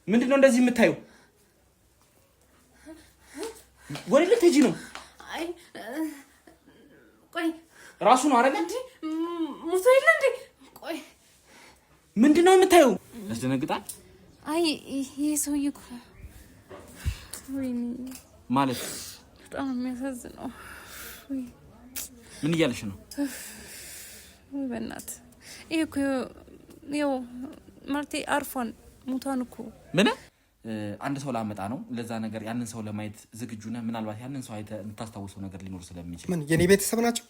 ምንድነው እንደዚህ የምታየው? ወሬ ልትሄጂ ነው? አይ ቆይ ራሱ ነው አይደል እንዴ? ሙቶ ይለ እንዴ? ቆይ ምንድነው የምታየው? ያስደነግጣል። አይ ይሄ ሰውዬ እኮ ማለት በጣም የሚያሳዝነው። ምን እያለሽ ነው? ወይ በእናትህ ይሄ እኮ ይኸው ማለቴ አርፏን ሙታን እኮ ምን አንድ ሰው ላመጣ ነው ለዛ ነገር ያንን ሰው ለማየት ዝግጁ ነህ? ምናልባት ያንን ሰው አይተህ የምታስታውሰው ነገር ሊኖር ስለሚችል። ምን የኔ ቤተሰብ ናቸው?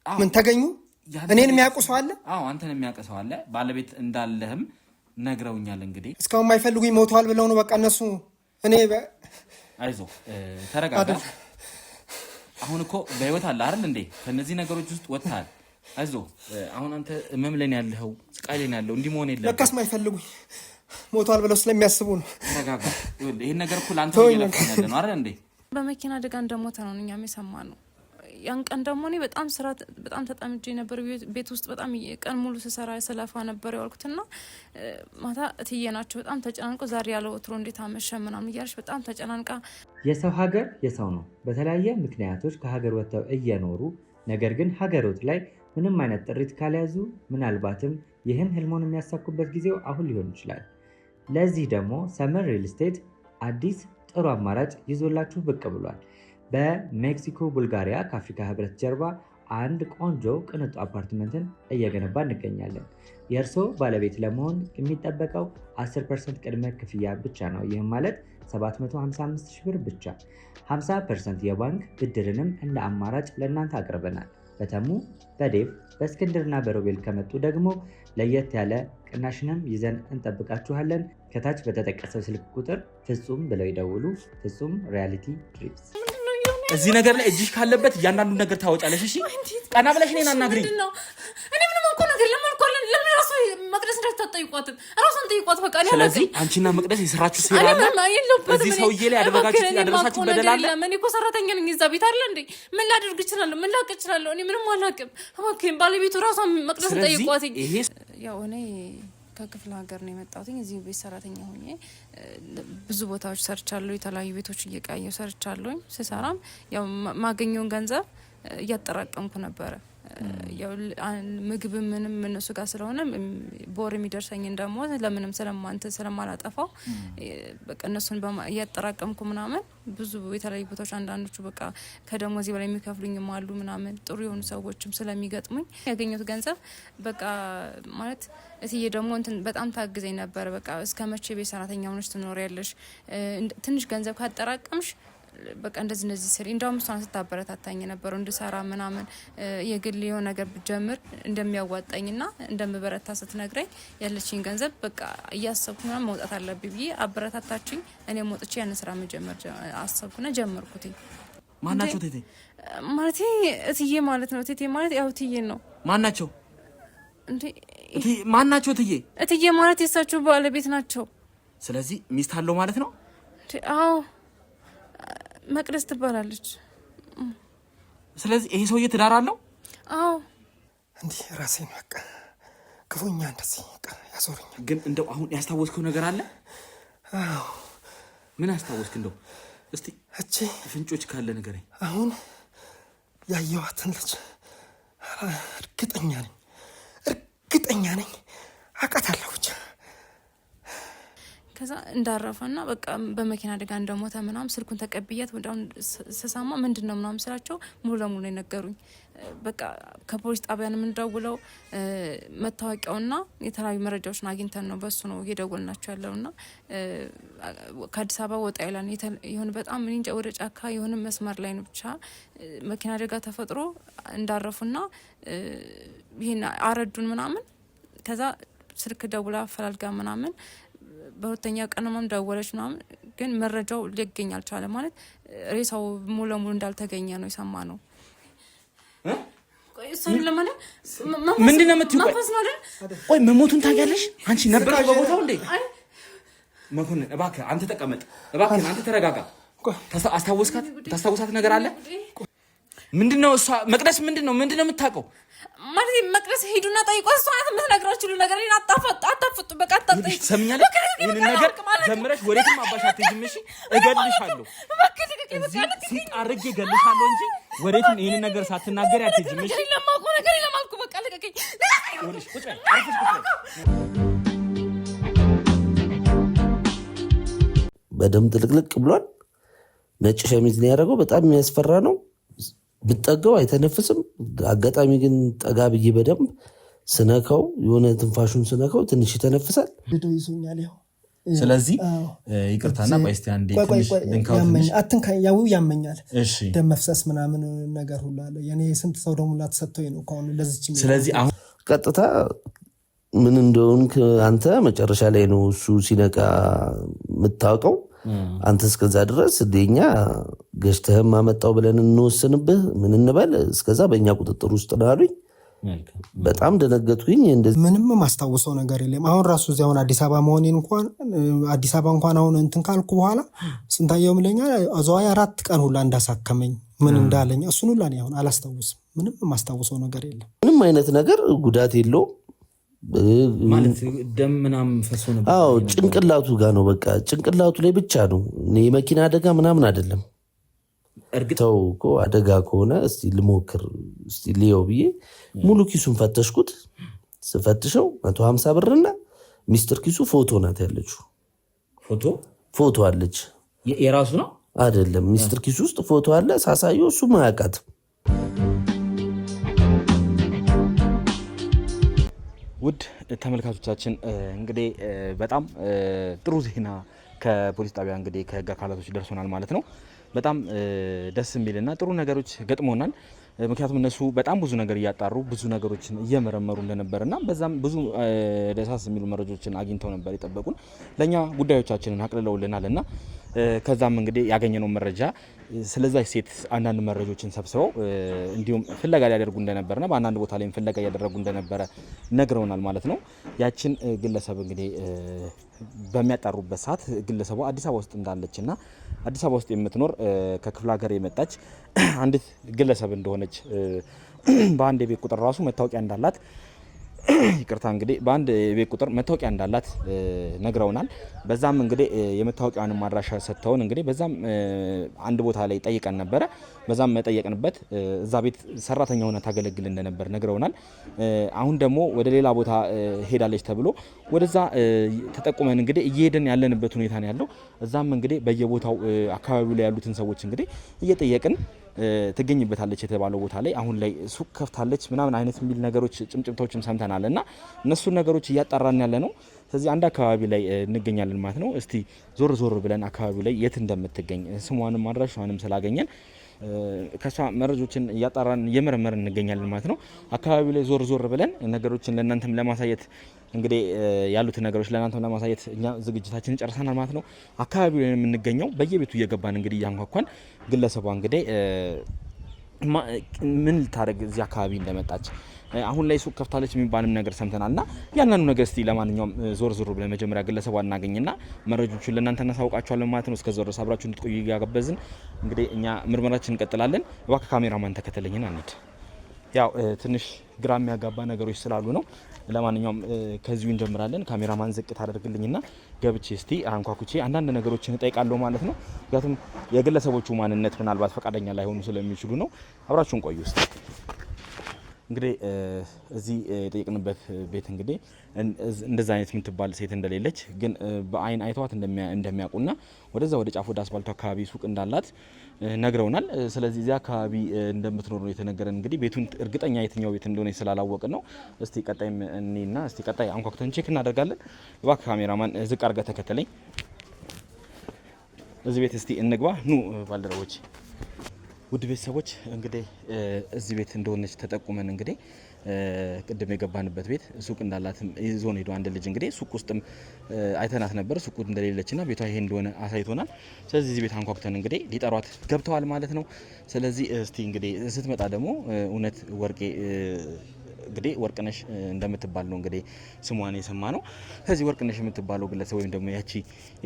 ምን ተገኙ? እኔን የሚያውቁ ሰው አለ? አዎ አንተን የሚያውቅ ሰው አለ። ባለቤት እንዳለህም ነግረውኛል። እንግዲህ እስካሁን የማይፈልጉኝ ሞተዋል ብለው ነው በቃ እነሱ። እኔ አይዞህ ተረጋጋ። አሁን እኮ በህይወት አለ አይደል እንዴ? ከነዚህ ነገሮች ውስጥ ወጥተሃል። አይዞህ አሁን አንተ ህመም ላይ ነው ያለኸው፣ ስቃይ ላይ ነው ያለው። እንዲህ መሆን የለበትም። ለካስ የማይፈልጉኝ ሞተዋል ብለው ስለሚያስቡ ነው። ተረጋጋ። ይሄን ነገር እኮ ላንተ እየለፈን ያለ ነው አይደል እንዴ? በመኪና አደጋ እንደሞተ ነው እኛም የሰማነው። ያን ቀን ደግሞ እኔ በጣም ተጠምጄ ነበር። ቤት ውስጥ በጣም ቀን ሙሉ ስሰራ ስለፋ ነበር ያልኩትና ማታ እትዬ ናቸው በጣም ተጨናንቆ ዛሬ ያለው ወትሮ እንዴት አመሸ ምናምን እያለች በጣም ተጨናንቃ። የሰው ሀገር የሰው ነው። በተለያየ ምክንያቶች ከሀገር ወጥተው እየኖሩ ነገር ግን ሀገሮት ላይ ምንም አይነት ጥሪት ካልያዙ ምናልባትም ይህን ህልሞን የሚያሳኩበት ጊዜው አሁን ሊሆን ይችላል። ለዚህ ደግሞ ሰመር ሪል ስቴት አዲስ ጥሩ አማራጭ ይዞላችሁ ብቅ ብሏል። በሜክሲኮ ቡልጋሪያ ከአፍሪካ ህብረት ጀርባ አንድ ቆንጆ ቅንጡ አፓርትመንትን እየገነባ እንገኛለን። የእርስዎ ባለቤት ለመሆን የሚጠበቀው 10% ቅድመ ክፍያ ብቻ ነው። ይህም ማለት 755,000 ብር ብቻ። 50% የባንክ ብድርንም እንደ አማራጭ ለእናንተ አቅርበናል። በተሙ በዴቭ በእስክንድርና በሮቤል ከመጡ ደግሞ ለየት ያለ ቅናሽንም ይዘን እንጠብቃችኋለን። ከታች በተጠቀሰው ስልክ ቁጥር ፍጹም ብለው ይደውሉ። ፍጹም ሪያሊቲ ድሪምስ። እዚህ ነገር ላይ እጅሽ ካለበት እያንዳንዱ ነገር ታወጫለሽ። እሺ ቀና ብለሽ እኔን አናግሪኝ። እኔ ምንም እኮ ነገር ለምን ራሱ መቅደስ እንዳትጠይቋትም ራሱን ጠይቋት በቃ። ስለዚህ አንቺና መቅደስ የሰራችሁ ሴራ አለ። እዚህ ሰውዬ ላይ ያደረሳችሁ በደል አለ። እኔ እኮ ሰራተኛ ነኝ እዛ ቤት አይደል እንዴ? ምን ላድርግ እችላለሁ? ምን ላቅ እችላለሁ? እኔ ምንም አላውቅም። እባክህ ባለቤቱ ራሷን መቅደስን ጠይቋት። ያው እኔ ከክፍለ ሀገር ነው የመጣሁት። እዚህ ቤት ሰራተኛ ሆኜ ብዙ ቦታዎች ሰርቻለሁ። የተለያዩ ቤቶች እየቀያየሁ ሰርቻለሁ። ስሰራም ያው ማገኘውን ገንዘብ እያጠራቀምኩ ነበረ። ያው ምግብ ምንም እነሱ ጋር ስለሆነ ቦር የሚደርሰኝን ደግሞ ለምንም ስለማላጠፋው በቃ እነሱን እያጠራቀምኩ ምናምን ብዙ የተለያዩ ቦታዎች አንዳንዶቹ በቃ ከደሞዝ በላይ የሚከፍሉኝም አሉ ምናምን ጥሩ የሆኑ ሰዎችም ስለሚገጥሙኝ ያገኘሁት ገንዘብ በቃ ማለት እትዬ ደግሞ በጣም ታግዘኝ ነበር። በቃ እስከ መቼ ቤት ሰራተኛ ሆነሽ ትኖሪያለሽ? ትንሽ ገንዘብ ካጠራቀምሽ በቃ እንደዚህ ስሪ። እንደውም እሷን ስታበረታታኝ ነበረው እንድሰራ ምናምን የግል የሆነ ነገር ብጀምር እንደሚያዋጣኝና እንደምበረታ ስትነግረኝ ያለችኝ ገንዘብ በቃ እያሰብኩና መውጣት አለብኝ ብዬ አበረታታችኝ። እኔ ወጥቼ ያን ስራ መጀመር አሰብኩና ጀመርኩት። ማናቸው ቴቴ? ማለት እትዬ ማለት ነው። ቴቴ ማለት ያው እትዬ ነው። ማናቸው እንዴ? ማናቸው እትዬ? እትዬ ማለት የሳቸው ባለቤት ናቸው። ስለዚህ ሚስት አለው ማለት ነው? አዎ መቅደስ ትባላለች። ስለዚህ ይሄ ሰውዬ ትዳር አለው? አዎ። እንዲህ ራሴን በቃ ክፉኛ እንደዚህ በቃ ያዞረኛል። ግን እንደው አሁን ያስታወስከው ነገር አለ? አዎ። ምን አስታወስክ? እንደው እስቲ እቺ ፍንጮች ካለ ንገረኝ። አሁን ያየኋትን ልጅ እርግጠኛ ነኝ አውቃታለሁ ብቻ። ከዛ እንዳረፈና በቃ በመኪና አደጋ እንደሞተ ምናምን ስልኩን ተቀብያት ወዳውን ስሰማ ምንድነው ምናምን ስላቸው ሙሉ ለሙሉ ነው የነገሩኝ። በቃ ከፖሊስ ጣቢያን የምንደውለው መታወቂያውና የተለያዩ መረጃዎችን አግኝተን ነው በሱ ነው እየደወልናቸው ያለውና ከአዲስ አበባ ወጣ ይላል ይሁን በጣም እንጃ ወደ ጫካ የሆነ መስመር ላይ ነው ብቻ መኪና አደጋ ተፈጥሮ እንዳረፉና ይሄን አረዱን ምናምን። ከዛ ስልክ ደውላ አፈላልጋ ምናምን በሁለተኛ ቀንማም ደወለች ምናምን ግን መረጃው ሊገኝ አልቻለም። ማለት ሬሳው ሙሉ ለሙሉ እንዳልተገኘ ነው የሰማነው። ቆይ እሱን ለማለት ምንድነው የምትይው? ቆይ መሞቱን ታውቂያለሽ አንቺ? ነበርሽ በቦታው እንዴ? መኮንን እባክህ አንተ ተቀመጥ፣ እባክህ አንተ ተረጋጋ። ታስታውሳት ነገር አለ? ምንድነው እሷ መቅደስ ምንድነው የምታውቀው? ማለት መቅደስ ሄዱና ጠይቋት። እሷ የምትነግራችሁ ነገር እኔን አታፈጡ በቃ አታጠይቁ። ሰምኛለሽ? ይሄን ነገር ጀምረሽ ወዴትም አባሽ አትሄጂም እሺ እገልሻለሁ ሲጣርግ እገልሻለሁ እንጂ ወዴትም ይሄን ነገር ሳትናገሪ አትሄጂም እሺ ለማውቁ ነገር ለማልኩ በቃ ለቀቀኝ ቁጭ በይ አርፈሽ ቁጭ በይ በደም ጥልቅልቅ ብሏል ነጭ ሸሚዝ ነው ያደረገው በጣም የሚያስፈራ ነው ብትጠጋው አይተነፍስም አጋጣሚ ግን ጠጋ ብዬ በደንብ ስነካው የሆነ ትንፋሹን ስነካው ትንሽ ይተነፍሳል ልዶ ይዞኛል ያው ስለዚህ ይቅርታና ቆይስቲ አንዴ ትንሽ ድንካው ትንሽ ያው ያመኛል ደም መፍሰስ ምናምን ነገር ሁሉ አለ የኔ ስንት ሰው ደሙ ላተሰጥቶኝ ነው ካሁን ለዚች ስለዚህ አሁን ቀጥታ ምን እንደሆንክ አንተ መጨረሻ ላይ ነው እሱ ሲነቃ የምታውቀው አንተ እስከዛ ድረስ ደኛ ገሽተህም አመጣው ብለን እንወስንብህ ምን እንበል እስከዛ በእኛ ቁጥጥር ውስጥ ነው አሉኝ በጣም ደነገጥኩኝ እንደዚህ ምንም ማስታወሰው ነገር የለም አሁን ራሱ እዚያውን አዲስ አበባ መሆኔን እንኳን አዲስ አበባ እንኳን አሁን እንትን ካልኩ በኋላ ስንታየው ምለኛ አዘዋይ 4 ቀን ሁላ እንዳሳከመኝ ምን እንዳለኝ እሱን ሁላ ነው አሁን አላስታውስም ምንም ማስታወሰው ነገር የለም ምንም አይነት ነገር ጉዳት የለውም ማለት ደም ምናምን ፈሶ ነበር አዎ ጭንቅላቱ ጋር ነው በቃ ጭንቅላቱ ላይ ብቻ ነው የመኪና አደጋ ምናምን አይደለም እርግጠው እኮ አደጋ ከሆነ እስቲ ልሞክር እስቲ ሊዮ ብዬ ሙሉ ኪሱን ፈተሽኩት ስፈትሸው 150 ብርና ሚስተር ኪሱ ፎቶ ናት ያለችው ፎቶ አለች የራሱ ነው አይደለም ሚስተር ኪሱ ውስጥ ፎቶ አለ ሳሳየው እሱ ማያውቃት ውድ ተመልካቾቻችን እንግዲህ በጣም ጥሩ ዜና ከፖሊስ ጣቢያ እንግዲህ ከህግ አካላቶች ደርሶናል ማለት ነው በጣም ደስ የሚልና ጥሩ ነገሮች ገጥሞናል ምክንያቱም እነሱ በጣም ብዙ ነገር እያጣሩ ብዙ ነገሮችን እየመረመሩ እንደነበርና በዛም ብዙ ደሳስ የሚሉ መረጃዎችን አግኝተው ነበር የጠበቁን ለኛ ጉዳዮቻችንን አቅልለውልናልና ከዛም እንግዲህ ያገኘነው መረጃ ስለዚህ ሴት አንዳንድ መረጃዎችን ሰብስበው እንዲሁም ፍለጋ ያደርጉ እንደነበርና በአንዳንድ ቦታ ላይም ፍለጋ ያደረጉ እንደነበረ ነግረውናል ማለት ነው ያችን ግለሰብ እንግዲህ በሚያጣሩበት ሰዓት ግለሰቧ አዲስ አበባ ውስጥ እንዳለችና አዲስ አበባ ውስጥ የምትኖር ከክፍለ ሀገር የመጣች አንዲት ግለሰብ እንደሆነች በአንድ የቤት ቁጥር ራሱ መታወቂያ እንዳላት ይቅርታ እንግዲህ በአንድ የቤት ቁጥር መታወቂያ እንዳላት ነግረውናል በዛም እንግዲህ የመታወቂያውን ማድራሻ ሰጥተውን እንግዲህ በዛም አንድ ቦታ ላይ ጠይቀን ነበረ በዛም መጠየቅንበት እዛ ቤት ሰራተኛ ሆና ታገለግል እንደነበር ነግረውናል አሁን ደግሞ ወደ ሌላ ቦታ ሄዳለች ተብሎ ወደዛ ተጠቁመን እንግዲህ እየሄድን ያለንበት ሁኔታ ነው ያለው እዛም እንግዲህ በየቦታው አካባቢው ላይ ያሉትን ሰዎች እንግዲህ እየጠየቅን ትገኝበታለች የተባለው ቦታ ላይ አሁን ላይ ሱቅ ከፍታለች ምናምን አይነት የሚል ነገሮች ጭምጭምታዎችም ሰምተናልና እነሱ ነገሮች እያጣራን ያለ ነው ስለዚህ አንድ አካባቢ ላይ እንገኛለን ማለት ነው እስቲ ዞር ዞር ብለን አካባቢው ላይ የት እንደምትገኝ ስሟንም አድራሻዋንም ስላገኘን ከሷ መረጃዎችን እያጣራን እየመረመርን እንገኛለን ማለት ነው አካባቢው ላይ ዞር ዞር ብለን ነገሮችን ለእናንተም ለማሳየት እንግዲህ ያሉት ነገሮች ለእናንተም ለማሳየት እኛ ዝግጅታችንን ጨርሰናል ማለት ነው አካባቢው ላይ የምንገኘው በየቤቱ እየገባን እንግዲህ ያንኳኳን ግለሰቧ እንግዲህ ምን ልታደርግ እዚህ አካባቢ እንደመጣች አሁን ላይ ሱቅ ከፍታለች የሚባልም ነገር ሰምተናልና ያንኑ ነገር እስቲ ለማንኛውም ዞር ዞር ብለን መጀመሪያ ግለሰቧን እናገኝና መረጃዎቹን ለእናንተ እናሳውቃችኋለን ማለት ነው እስከዛ ድረስ አብራችሁ እንድትቆዩ እያጋበዝን እንግዲህ እኛ ምርመራችን እንቀጥላለን እባክህ ካሜራማን ተከተለኝና እንሂድ ያው ትንሽ ግራ የሚያጋባ ነገሮች ስላሉ ነው ለማንኛውም ከዚሁ እንጀምራለን ካሜራማን ዝቅ ታደርግልኝና ገብቼ እስቲ አንኳኩቼ አንዳንድ ነገሮችን እጠይቃለሁ ማለት ነው ምክንያቱም የግለሰቦቹ ማንነት ምናልባት ፈቃደኛ ላይሆኑ ስለሚችሉ ነው አብራችሁን ቆዩ እስቲ እንግዲህ እዚህ የጠየቅንበት ቤት እንግዲህ እንደዛ አይነት የምትባል ሴት እንደሌለች ግን በአይን አይተዋት እንደሚያውቁና ወደዛ ወደ ጫፍ ወደ አስፋልቱ አካባቢ ሱቅ እንዳላት ነግረውናል ስለዚህ እዚያ አካባቢ እንደምትኖር ነው የተነገረን እንግዲህ ቤቱን እርግጠኛ የትኛው ቤት እንደሆነ ስላላወቅን ነው እስቲ ቀጣይም እኔና እስቲ ቀጣይ አንኳኩተን ቼክ እናደርጋለን እባክህ ካሜራማን ዝቅ አድርገህ ተከተለኝ እዚህ ቤት እስቲ እንግባ ኑ ባልደረቦች ውድ ቤተሰቦች እንግዲህ እዚህ ቤት እንደሆነች ተጠቁመን እንግዲህ ቅድም የገባንበት ቤት ሱቅ እንዳላትም ይዞን ሄዶ አንድ ልጅ እንግዲህ ሱቅ ውስጥም አይተናት ነበር ሱቅ እንደሌለችና ቤቷ ይሄ እንደሆነ አሳይቶናል ስለዚህ እዚህ ቤት አንኳኩተን እንግዲህ ሊጠሯት ገብተዋል ማለት ነው ስለዚህ እስቲ እንግዲህ ስትመጣ ደግሞ እውነት ወርቄ እንግዲህ ወርቅነሽ እንደምትባል ነው እንግዲህ ስሟን የሰማነው። ከዚህ ወርቅነሽ የምትባለው ግለሰብ ወይም ደግሞ ያቺ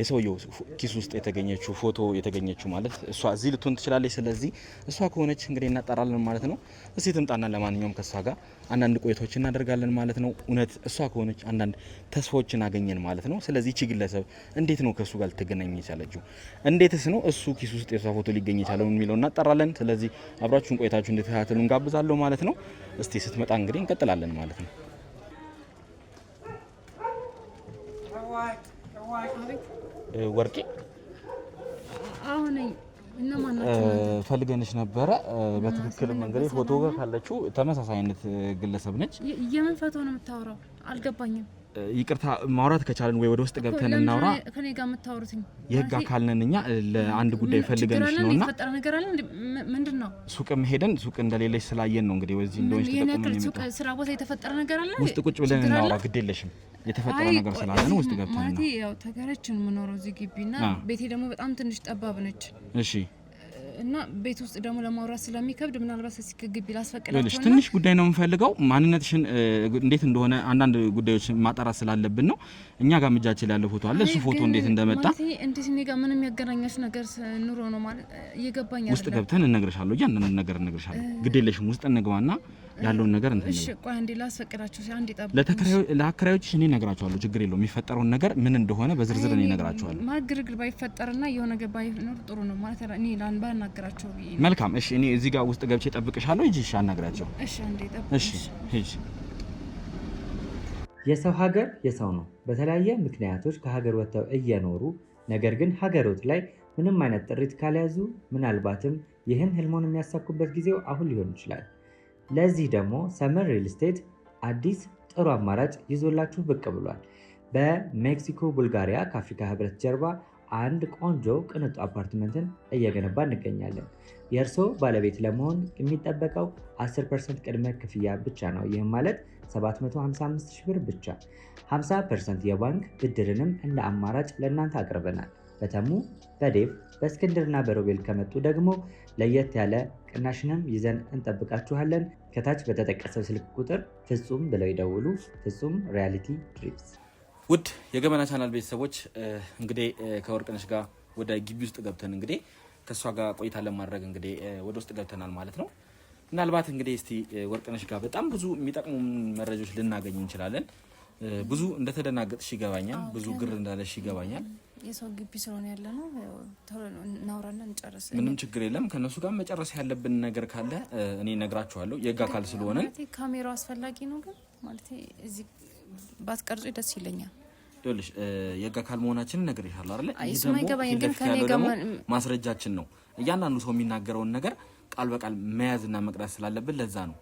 የሰውየው ኪስ ውስጥ የተገኘችው ፎቶ የተገኘችው ማለት እሷ እዚህ ልትሆን ትችላለች። ስለዚህ እሷ ከሆነች እንግዲህ እናጣራለን ማለት ነው። እስቲ ትምጣና ለማንኛውም ከሷ ጋር አንዳንድ ቆይታዎች እናደርጋለን ማለት ነው። እውነት እሷ ከሆነች አንዳንድ ተስፋዎችን አገኘን ማለት ነው። ስለዚህ እቺ ግለሰብ እንዴት ነው ከሱ ጋር ልትገናኝ የቻለችው? እንዴትስ ነው እሱ ኪስ ውስጥ የሷ ፎቶ ሊገኝ የቻለው የሚለው እናጣራለን። ስለዚህ አብራችሁን ቆይታችሁ እንድትከታተሉ እንጋብዛለሁ ማለት ነው። እስቲ ስትመጣ እንግዲህ እንቀጥላለን ማለት ነው። ወርቄ አሁን ፈልገንሽ ነበረ። በትክክል እንግዲህ ፎቶ ጋር ካለችው ተመሳሳይ አይነት ግለሰብ ነች። የምን ፎቶ ነው የምታወራው? አልገባኝም። ይቅርታ ማውራት ከቻለን ወይ ወደ ውስጥ ገብተን እናውራ። ከኔ ጋር የምታወሩትኝ የህግ አካል ነን እኛ። ለአንድ ጉዳይ ፈልገንሽ ነውና የተፈጠረ ነገር አለ። ምንድነው? ሱቅም ሄደን ሱቅ እንደሌለሽ ስላየን ነው እንግዲህ ወዚህ እንደሆነች ተጠቅመን ሱቅ ስራ ቦታ የተፈጠረ ነገር አለ። ውስጥ ቁጭ ብለን እናውራ። ግድ የለሽም። የተፈጠረ ነገር ስላለ ነው ውስጥ ገብተን ማለት ያው ተገረችን የምኖረው እዚህ ግቢና ቤቴ ደግሞ በጣም ትንሽ ጠባብ ነች። እሺ እና ቤት ውስጥ ደግሞ ለማውራት ስለሚከብድ ምናልባት እስኪ ግቢ ላስፈቅዳቸው ነው። ትንሽ ጉዳይ ነው የምፈልገው። ማንነትሽን እንዴት እንደሆነ አንዳንድ ጉዳዮች ማጣራት ስላለብን ነው። እኛ ጋር እጃችን ላይ ያለው ፎቶ አለ። እሱ ፎቶ እንዴት እንደመጣ እንዴት እኔ ጋር ምንም ያገናኛሽ ነገር ኑሮ ነው ማለት እየገባኝ አይደለም። ውስጥ ገብተን እነግርሻለሁ። እያንዳንዱን ነገር እነግርሻለሁ። ግድ የለሽም። ውስጥ እንግባና ያለውን ነገር እንትን ነው። እሺ ቆይ አንዴ ላስፈቅዳቸው። አንዴ ጠብቁ። ለአከራዮችሽ እኔ እነግራቸዋለሁ። ችግር የለውም። የሚፈጠረውን ነገር ምን እንደሆነ በዝርዝር እኔ እነግራቸዋለሁ። ማግርግር ባይፈጠርና የሆነ ነገር ባይኖር ጥሩ ነው ማለት እኔ ባናገራቸው ብዬ ነው። መልካም እሺ። እኔ እዚህ ጋር ውስጥ ገብቼ ጠብቅሻለሁ። እሺ አናግራቸው። እሺ አንዴ ጠብቁ። እሺ እሺ። የሰው ሀገር የሰው ነው። በተለያየ ምክንያቶች ከሀገር ወጥተው እየኖሩ ነገር ግን ሀገሮት ላይ ምንም አይነት ጥሪት ካልያዙ ምናልባትም ይህን ህልሞን የሚያሳኩበት ጊዜው አሁን ሊሆን ይችላል። ለዚህ ደግሞ ሰመር ሪል ስቴት አዲስ ጥሩ አማራጭ ይዞላችሁ ብቅ ብሏል። በሜክሲኮ ቡልጋሪያ ከአፍሪካ ህብረት ጀርባ አንድ ቆንጆ ቅንጡ አፓርትመንትን እየገነባ እንገኛለን። የእርስዎ ባለቤት ለመሆን የሚጠበቀው 10% ቅድመ ክፍያ ብቻ ነው። ይህም ማለት 755,000 ብር ብቻ። 50% የባንክ ብድርንም እንደ አማራጭ ለእናንተ አቅርበናል። በተሙ በዴቭ በእስክንድርና በሮቤል ከመጡ ደግሞ ለየት ያለ ቅናሽንም ይዘን እንጠብቃችኋለን። ከታች በተጠቀሰው ስልክ ቁጥር ፍጹም ብለው ይደውሉ። ፍጹም ሪያሊቲ ድሪምስ። ውድ የገመና ቻናል ቤተሰቦች እንግዲህ ከወርቅነሽ ጋር ወደ ግቢ ውስጥ ገብተን እንግዲህ ከሷ ጋር ቆይታ ለማድረግ እንግዲህ ወደ ውስጥ ገብተናል ማለት ነው። ምናልባት እንግዲህ እስቲ ወርቅነሽ ጋር በጣም ብዙ የሚጠቅሙ መረጃዎች ልናገኝ እንችላለን። ብዙ እንደተደናገጥሽ ይገባኛል። ብዙ ግር እንዳለሽ ይገባኛል። የሰው ግቢ ስለሆነ ያለ ነው። ቶሎ እናውራና እንጨርስ። ምንም ችግር የለም። ከነሱ ጋር መጨረስ ያለብን ነገር ካለ እኔ እነግራቸዋለሁ። የህግ አካል ስለሆነ ካሜራው አስፈላጊ ነው። ግን ማለት እዚህ ባትቀርጹ ደስ ይለኛል። ይኸውልሽ የህግ አካል መሆናችንን ነግሬሻለሁ አይደል? ይሄ ደግሞ ከኔ ጋር ማስረጃችን ነው። እያንዳንዱ ሰው የሚናገረውን ነገር ቃል በቃል መያዝና መቅዳት ስላለብን ለዛ ነው።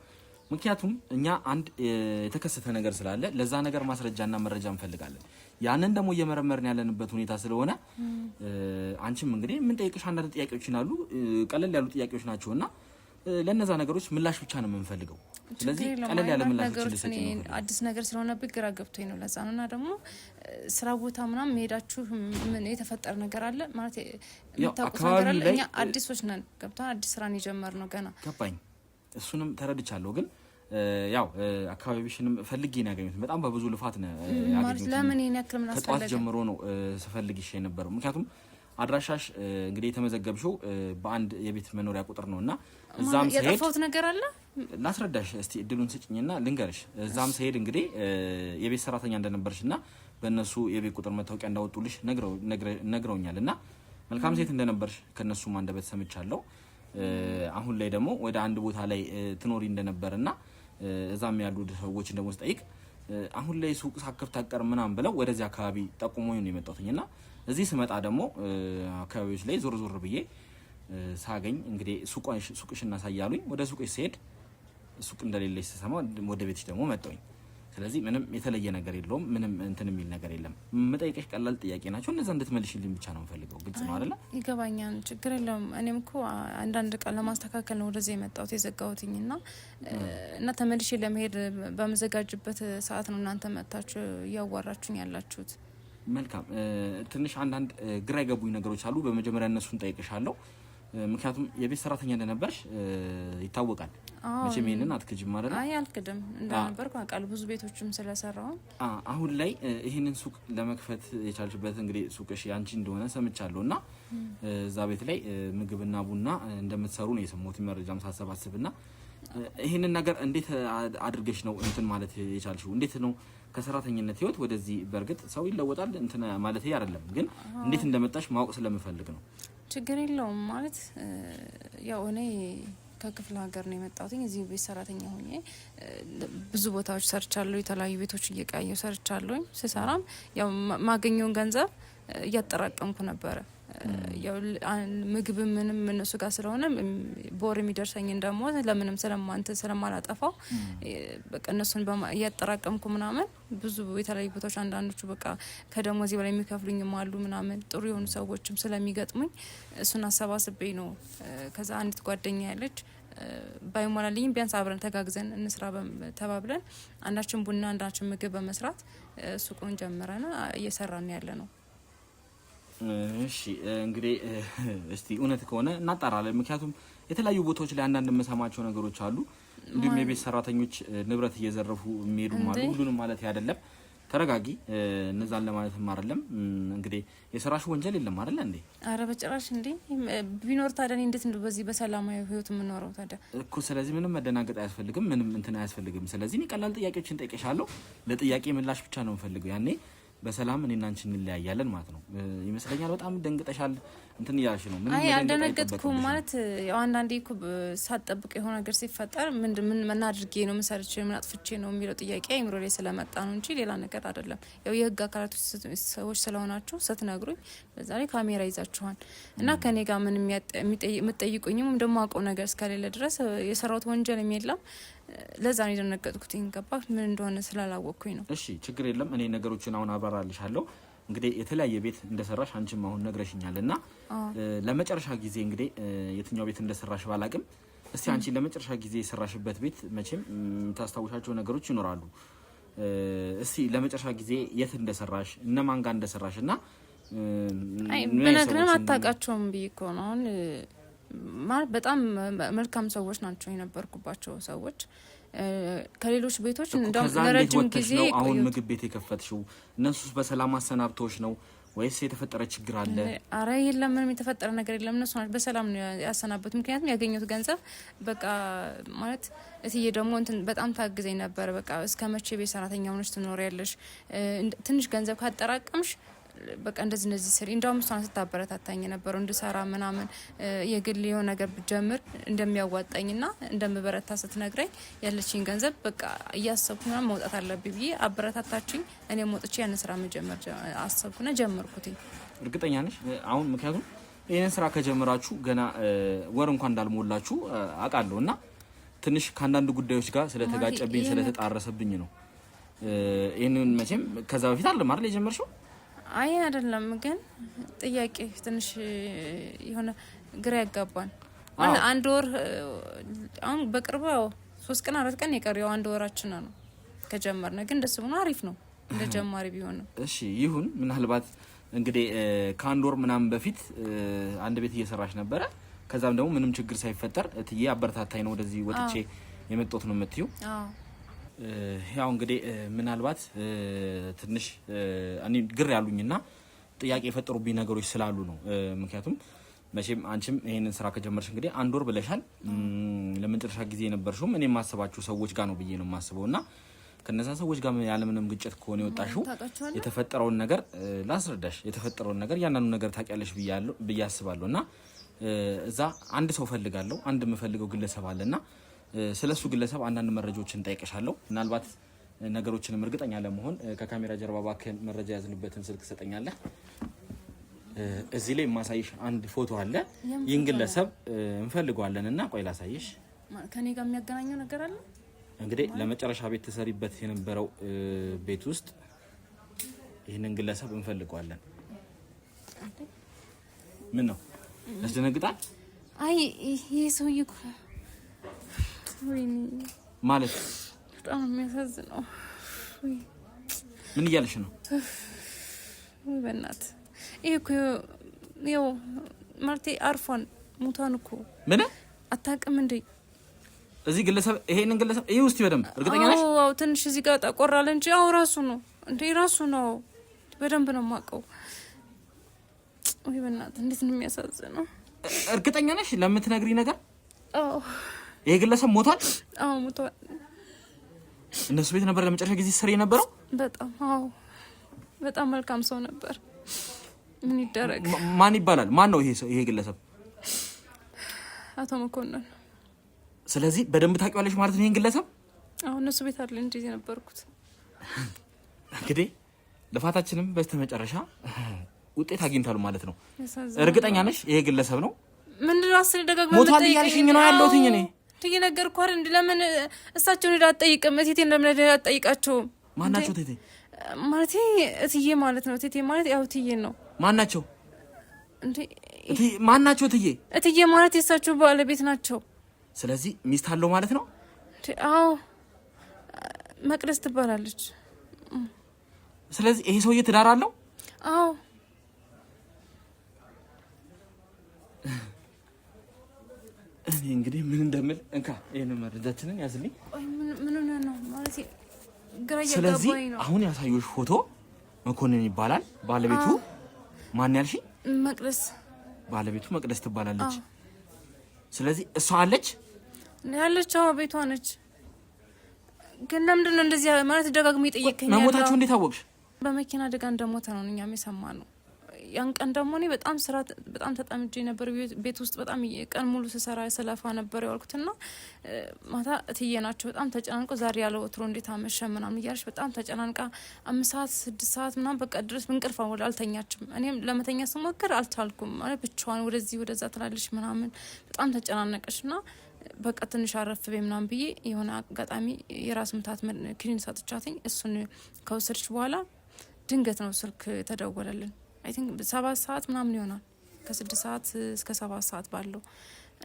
ምክንያቱም እኛ አንድ የተከሰተ ነገር ስላለ ለዛ ነገር ማስረጃና መረጃ እንፈልጋለን። ያንን ደግሞ እየመረመርን ያለንበት ሁኔታ ስለሆነ አንቺም እንግዲህ ምን ጠይቅሽ አንዳንድ ጥያቄዎች አሉ። ቀለል ያሉ ጥያቄዎች ናቸውና ለነዛ ነገሮች ምላሽ ብቻ ነው የምንፈልገው። ስለዚህ ቀለል ያለ ምላሽ ልሰጪ ነው። አዲስ ነገር ስለሆነ ግራ ገብቶኝ ነው። ለዛ ነውና ደግሞ ስራ ቦታ ምናምን መሄዳችሁ ምን የተፈጠረ ነገር አለ ማለት የምታውቁት ነገር አለ? እኛ አዲሶች ነን። ገብተን አዲስ ስራን የጀመርነው ገና ገባኝ። እሱንም ተረድቻለሁ። ግን ያው አካባቢሽንም ፈልጌ ነው ያገኘሁት። በጣም በብዙ ልፋት ነው ያገኘሁት። ለምን ይሄን ያክል ምን አስፈለገ? ከጧት ጀምሮ ነው ስፈልግሽ የነበረው። ምክንያቱም አድራሻሽ እንግዲህ የተመዘገብሽው በአንድ የቤት መኖሪያ ቁጥር ነውና እዛም ሰሄድ የጠፋሁት ነገር አለ። ላስረዳሽ እስቲ እድሉን ስጭኝና ልንገርሽ። እዛም ሰሄድ እንግዲህ የቤት ሰራተኛ እንደነበርሽና በእነሱ የቤት ቁጥር መታወቂያ እንዳወጡልሽ ነግረውኛልና መልካም ሴት እንደነበርሽ ከነሱም አንደበት ሰምቻለሁ። አሁን ላይ ደግሞ ወደ አንድ ቦታ ላይ ትኖሪ እንደነበርና እዛም ያሉ ሰዎች ደግሞ ስጠይቅ አሁን ላይ ሱቅ ሳከፍት አቀር ምናምን ብለው ወደዚህ አካባቢ ጠቁሞኝ ነው የመጣሁትና እዚህ ስመጣ ደግሞ አካባቢዎች ላይ ዞር ዞር ብዬ ሳገኝ እንግዲህ ሱቅሽ እናሳያሉኝ። ወደ ሱቅሽ ሲሄድ ሱቅ እንደሌለሽ ስሰማ ወደ ቤትሽ ደግሞ መጣሁኝ። ስለዚህ ምንም የተለየ ነገር የለውም። ምንም እንትን የሚል ነገር የለም። መጠየቅሽ ቀላል ጥያቄ ናቸው። እነዛ እንድትመልሽልኝ ብቻ ነው የምፈልገው። ግልጽ ነው አይደለ? ይገባኛል። ችግር የለውም። እኔም እኮ አንዳንድ ቃል ለማስተካከል ነው ወደዚህ የመጣሁት የዘጋሁትኝና እና ተመልሼ ለመሄድ በመዘጋጅበት ሰዓት ነው እናንተ መጣችሁ እያዋራችሁኝ ያላችሁት። መልካም። ትንሽ አንዳንድ ግራ የገቡኝ ነገሮች አሉ። በመጀመሪያ እነሱን ጠይቅሻለሁ። ምክንያቱም የቤት ሰራተኛ እንደነበርሽ ይታወቃል። መቼም ይሄንን አትክጂም ማለት ነው? አይ አልክድም፣ እንደነበርኩ አውቃለሁ ብዙ ቤቶችም ስለሰራው። አሁን ላይ ይሄንን ሱቅ ለመክፈት የቻልሽበት እንግዲህ ሱቅሽ ያንቺ እንደሆነ ሰምቻለሁና እዛ ቤት ላይ ምግብና ቡና እንደምትሰሩ ነው የሰማሁት መረጃም ሳሰባስብና ይሄንን ነገር እንዴት አድርገሽ ነው እንትን ማለት የቻልሽው? እንዴት ነው ከሰራተኝነት ህይወት ወደዚህ? በርግጥ ሰው ይለወጣል እንትን ማለት አይደለም፣ ግን እንዴት እንደመጣሽ ማወቅ ስለምፈልግ ነው። ችግር የለውም ማለት ያው እኔ ከክፍለ ሀገር ነው የመጣሁት። እዚህ ቤት ሰራተኛ ሆኜ ብዙ ቦታዎች ሰርቻለሁ። የተለያዩ ቤቶች እየቀያየሁ ሰርቻለሁ። ስሰራም ያው ማገኘውን ገንዘብ እያጠራቀምኩ ነበረ። ያው ምግብ ምንም እነሱ ጋር ስለሆነ ቦር የሚደርሰኝን ደግሞ ለምንም ስለማላጠፋው በቃ እነሱን እያጠራቀምኩ ምናምን ብዙ የተለያዩ ቦታዎች አንዳንዶቹ በቃ ከደሞዜ በላይ የሚከፍሉኝም አሉ ምናምን ጥሩ የሆኑ ሰዎችም ስለሚገጥሙኝ እሱን አሰባስቤ ነው። ከዛ አንዲት ጓደኛ ያለች ባይሞላልኝም ቢያንስ አብረን ተጋግዘን እንስራ ተባብለን አንዳችን ቡና አንዳችን ምግብ በመስራት ሱቁን ጀምረን እየሰራን ያለ ነው። እሺ እንግዲህ እስቲ እውነት ከሆነ እናጣራለን። ምክንያቱም የተለያዩ ቦታዎች ላይ አንዳንድ የምሰማቸው ነገሮች አሉ። እንዲሁም የቤት ሰራተኞች ንብረት እየዘረፉ የሚሄዱ ማለት ሁሉንም ማለት አይደለም። ተረጋጊ፣ እነዛን ለማለትም አይደለም። እንግዲህ የሰራሽ ወንጀል የለም አይደል እንዴ? አረ በጭራሽ እንዴ። ቢኖር ታዲያ እንዴት እንደው በዚህ በሰላማዊ ህይወት የምንኖረው ታዲያ እኮ። ስለዚህ ምንም መደናገጥ አያስፈልግም፣ ምንም እንትን አያስፈልግም። ስለዚህ እኔ ቀላል ጥያቄዎችን ጠይቄሻለሁ። ለጥያቄ ምላሽ ብቻ ነው የምፈልገው። ያኔ በሰላም እኔና አንቺ እንለያያለን ማለት ነው ይመስለኛል። በጣም ደንግጠሻል፣ እንትን እያልሽ ነው። አይ አልደነገጥኩም ማለት ያው አንዳንዴ እኮ ሳትጠብቅ የሆነ ነገር ሲፈጠር ምን አድርጌ ነው መሰርቼ ምን አጥፍቼ ነው የሚለው ጥያቄ አይምሮ ላይ ስለመጣ ነው እንጂ ሌላ ነገር አይደለም። ያው የህግ አካላቶች ሰዎች ስለሆናችሁ ስትነግሩኝ በዛ ላይ ካሜራ ይዛችኋል እና ከኔ ጋር ምን የምትጠይቁኝም ደግሞ አውቀው ነገር እስከሌለ ድረስ የሰራሁት ወንጀል የለም። ለዛ ነው የደነገጥኩት። ገባ ምን እንደሆነ ስላላወቅኩኝ ነው። እሺ ችግር የለም። እኔ ነገሮችን አሁን አብራራልሻለሁ። እንግዲህ የተለያየ ቤት እንደሰራሽ አንቺም አሁን ነግረሽኛልና ለመጨረሻ ጊዜ እንግዲህ የትኛው ቤት እንደሰራሽ ባላቅም እስቲ አንቺ ለመጨረሻ ጊዜ የሰራሽበት ቤት መቼም ታስታውሻቸው ነገሮች ይኖራሉ። እስቲ ለመጨረሻ ጊዜ የት እንደሰራሽ እነማን ጋር እንደሰራሽና በነገራችን አታውቃቸውም ብዬ እኮ ነው። አሁን ማለት በጣም መልካም ሰዎች ናቸው የነበርኩባቸው ሰዎች ከሌሎች ቤቶች እንደው ለረጅም ጊዜ አሁን ምግብ ቤት የከፈትሽው እነሱስ በሰላም አሰናብተውሽ ነው ወይስ የተፈጠረ ችግር አለ? አረ የለም፣ ምንም የተፈጠረ ነገር የለም። እነሱ ናቸው በሰላም ነው ያሰናበቱት። ምክንያቱም ያገኘሁት ገንዘብ በቃ ማለት እትዬ ደግሞ እንትን በጣም ታግዘኝ ነበር። በቃ እስከ መቼ ቤት ሰራተኛ ሆነሽ ትኖሪያለሽ? ትንሽ ገንዘብ ካጠራቀምሽ በቃ እንደዚህ ስሪ። እንደውም እሷን ስታበረታታኝ የነበረው እንድሰራ ምናምን የግል የሆነ ነገር ብጀምር እንደሚያዋጣኝና እንደምበረታ ስትነግረኝ ያለችኝ ገንዘብ በቃ እያሰብኩ ምናምን መውጣት አለብኝ ብዬ አበረታታችኝ። እኔም ወጥቼ ያን ስራ መጀመር አሰብኩና ጀመርኩት። እርግጠኛ ነሽ አሁን? ምክንያቱም ይህንን ስራ ከጀመራችሁ ገና ወር እንኳን እንዳልሞላችሁ አውቃለሁ እና ትንሽ ከአንዳንድ ጉዳዮች ጋር ስለተጋጨብኝ ስለተጣረሰብኝ ነው። ይህንን መቼም ከዛ በፊት አለም አይደል የጀመርሽው? አይ አይደለም፣ ግን ጥያቄ ትንሽ የሆነ ግራ ያጋባን። አንድ ወር አሁን በቅርቡ 3 ቀን 4 ቀን የቀረው አንድ ወራችን ነው ከጀመርነ። ግን ደስ ብሎ አሪፍ ነው እንደ ጀማሪ ቢሆን ነው። እሺ ይሁን። ምናልባት እንግዲህ ከአንድ ወር ምናምን በፊት አንድ ቤት እየሰራሽ ነበረ። ከዛም ደግሞ ምንም ችግር ሳይፈጠር እትዬ አበረታታኝ ነው ወደዚህ ወጥቼ የመጣሁት ነው የምትዩ? ያው እንግዲህ ምናልባት ትንሽ እኔ ግር ያሉኝና ጥያቄ የፈጠሩብኝ ነገሮች ስላሉ ነው። ምክንያቱም መቼም አንቺም ይሄንን ስራ ከጀመርሽ እንግዲህ አንድ ወር ብለሻል። ለመጨረሻ ጊዜ የነበርሽውም እኔ የማስባችሁ ሰዎች ጋር ነው ብዬ ነው የማስበውና ከነዛ ሰዎች ጋር ያለምንም ግጭት ከሆነ የወጣሽው የተፈጠረውን ነገር ላስረዳሽ። የተፈጠረውን ነገር ያንኑ ነገር ታውቂያለሽ ብዬ አስባለሁና እዛ አንድ ሰው ፈልጋለሁ። አንድ የምፈልገው ግለሰብ አለና ስለሱ ግለሰብ አንዳንድ መረጃዎችን ጠይቀሻለሁ። ምናልባት ነገሮችንም እርግጠኛ ለመሆን ከካሜራ ጀርባ ባከን መረጃ ያዝንበትን ስልክ ሰጠኛለህ። እዚህ ላይ ማሳይሽ አንድ ፎቶ አለ። ይህን ግለሰብ እንፈልገዋለንና ቆይ ላሳይሽ። ከኔ ጋር የሚያገናኘው ነገር አለ። እንግዲህ ለመጨረሻ ቤት ተሰሪበት የነበረው ቤት ውስጥ ይህንን ግለሰብ እንፈልገዋለን። ምን ነው ያስደነግጣል? አይ ይሄ ሰውዬ ማለት በጣም የሚያሳዝነው። ምን እያለሽ ነው? በእናት ይሄ እኮ ያው ማለቴ አርፎን ሙታን እኮ ምን አታውቅም እንዴ? እዚህ ግለሰብ ይሄንን ግለሰብ ይሄ ውስጥ በደንብ እርግጠኛ ነሽ? አዎ ትንሽ እዚህ ጋር ጠቆራል እንጂ አዎ ራሱ ነው እንዴ? ራሱ ነው። በደንብ ነው የማውቀው። ወይ በእናትህ እንዴት ነው የሚያሳዝነው። እርግጠኛ ነሽ ለምትነግሪ ነገር? አዎ ይሄ ግለሰብ ሞቷል? አዎ ሞቷል። እነሱ ቤት ነበር ለመጨረሻ ጊዜ ሰሪ የነበረው? በጣም አዎ በጣም መልካም ሰው ነበር። ምን ይደረግ። ማን ይባላል? ማን ነው ይሄ ግለሰብ? አቶ መኮንን። ስለዚህ በደንብ ታውቂዋለሽ ማለት ነው ይሄን ግለሰብ? አዎ እነሱ ቤት አይደል እንዴ የነበርኩት። እንግዲህ ልፋታችንም በስተመጨረሻ ውጤት አግኝታሉ ማለት ነው። እርግጠኛ ነሽ ይሄ ግለሰብ ነው? ምንድነው አስሪ ደጋግመህ ሞቷል እያልሽኝ ነው ያለሁት እኔ ትየነገርኩህ አይደል እንዴ? ለምን እሳቸውን ሄዳ አትጠይቅም? እቴቴን ለምን ሄዳ አትጠይቃቸውም? ማናቸው ቴቴ? ማለት እትዬ ማለት ነው። እቴቴ ማለት ያው እትዬ ነው። ማናቸው እንዴ? ማናቸው እትዬ? እትዬ ማለት የእሳቸው ባለቤት ናቸው። ስለዚህ ሚስት አለው ማለት ነው? አዎ መቅደስ ትባላለች። ስለዚህ ይሄ ሰውዬ ትዳር አለው? አዎ እኔ እንግዲህ ምን እንደምል እንካ ይሄን መረጃችንን ያዝልኝ። ምን ነው ማለት ግራ ስለዚህ እያጋባኝ ነው። አሁን ያሳየሁሽ ፎቶ መኮንን ይባላል። ባለቤቱ ማን ያልሽ? መቅደስ። ባለቤቱ መቅደስ ትባላለች። ስለዚህ እሷ አለች ያለች? አዎ ቤቷ ነች። ግን ለምንድን ነው እንደዚህ ማለት ደጋግሞ ይጠይቀኛል? መሞታቸው እንዴት አወቅሽ? በመኪና አደጋ እንደሞተ ነው እኛም የሰማነው። ያን ቀን ደግሞ እኔ በጣም ተጣምጄ ነበር። ቤት ውስጥ በጣም ቀን ሙሉ ስሰራ ስለፋ ነበር ያልኩትና ማታ እትዬ ናቸው በጣም ተጨናንቆ ዛሬ ያለው ወትሮ እንዴት አመሸ ምናምን እያለች በጣም ተጨናንቃ 5 ሰዓት 6 ሰዓት ምናምን በቃ ድረስ እንቅልፍ አልተኛችም። እኔም ለመተኛ ስሞክር አልቻልኩም ማለት ብቻዋን ወደዚህ ወደዛ ትላለች ምናምን በጣም ተጨናነቀችና በቃ ትንሽ አረፍቤ ምናምን ብዬ የሆነ አጋጣሚ የራስ ምታት ክኒን ሰጥቻትኝ እሱን ከወሰድች በኋላ ድንገት ነው ስልክ ተደወለልን። አይ ቲንክ 7 ሰዓት ምናምን ይሆናል ከ6 ሰዓት እስከ 7 ሰዓት ባለው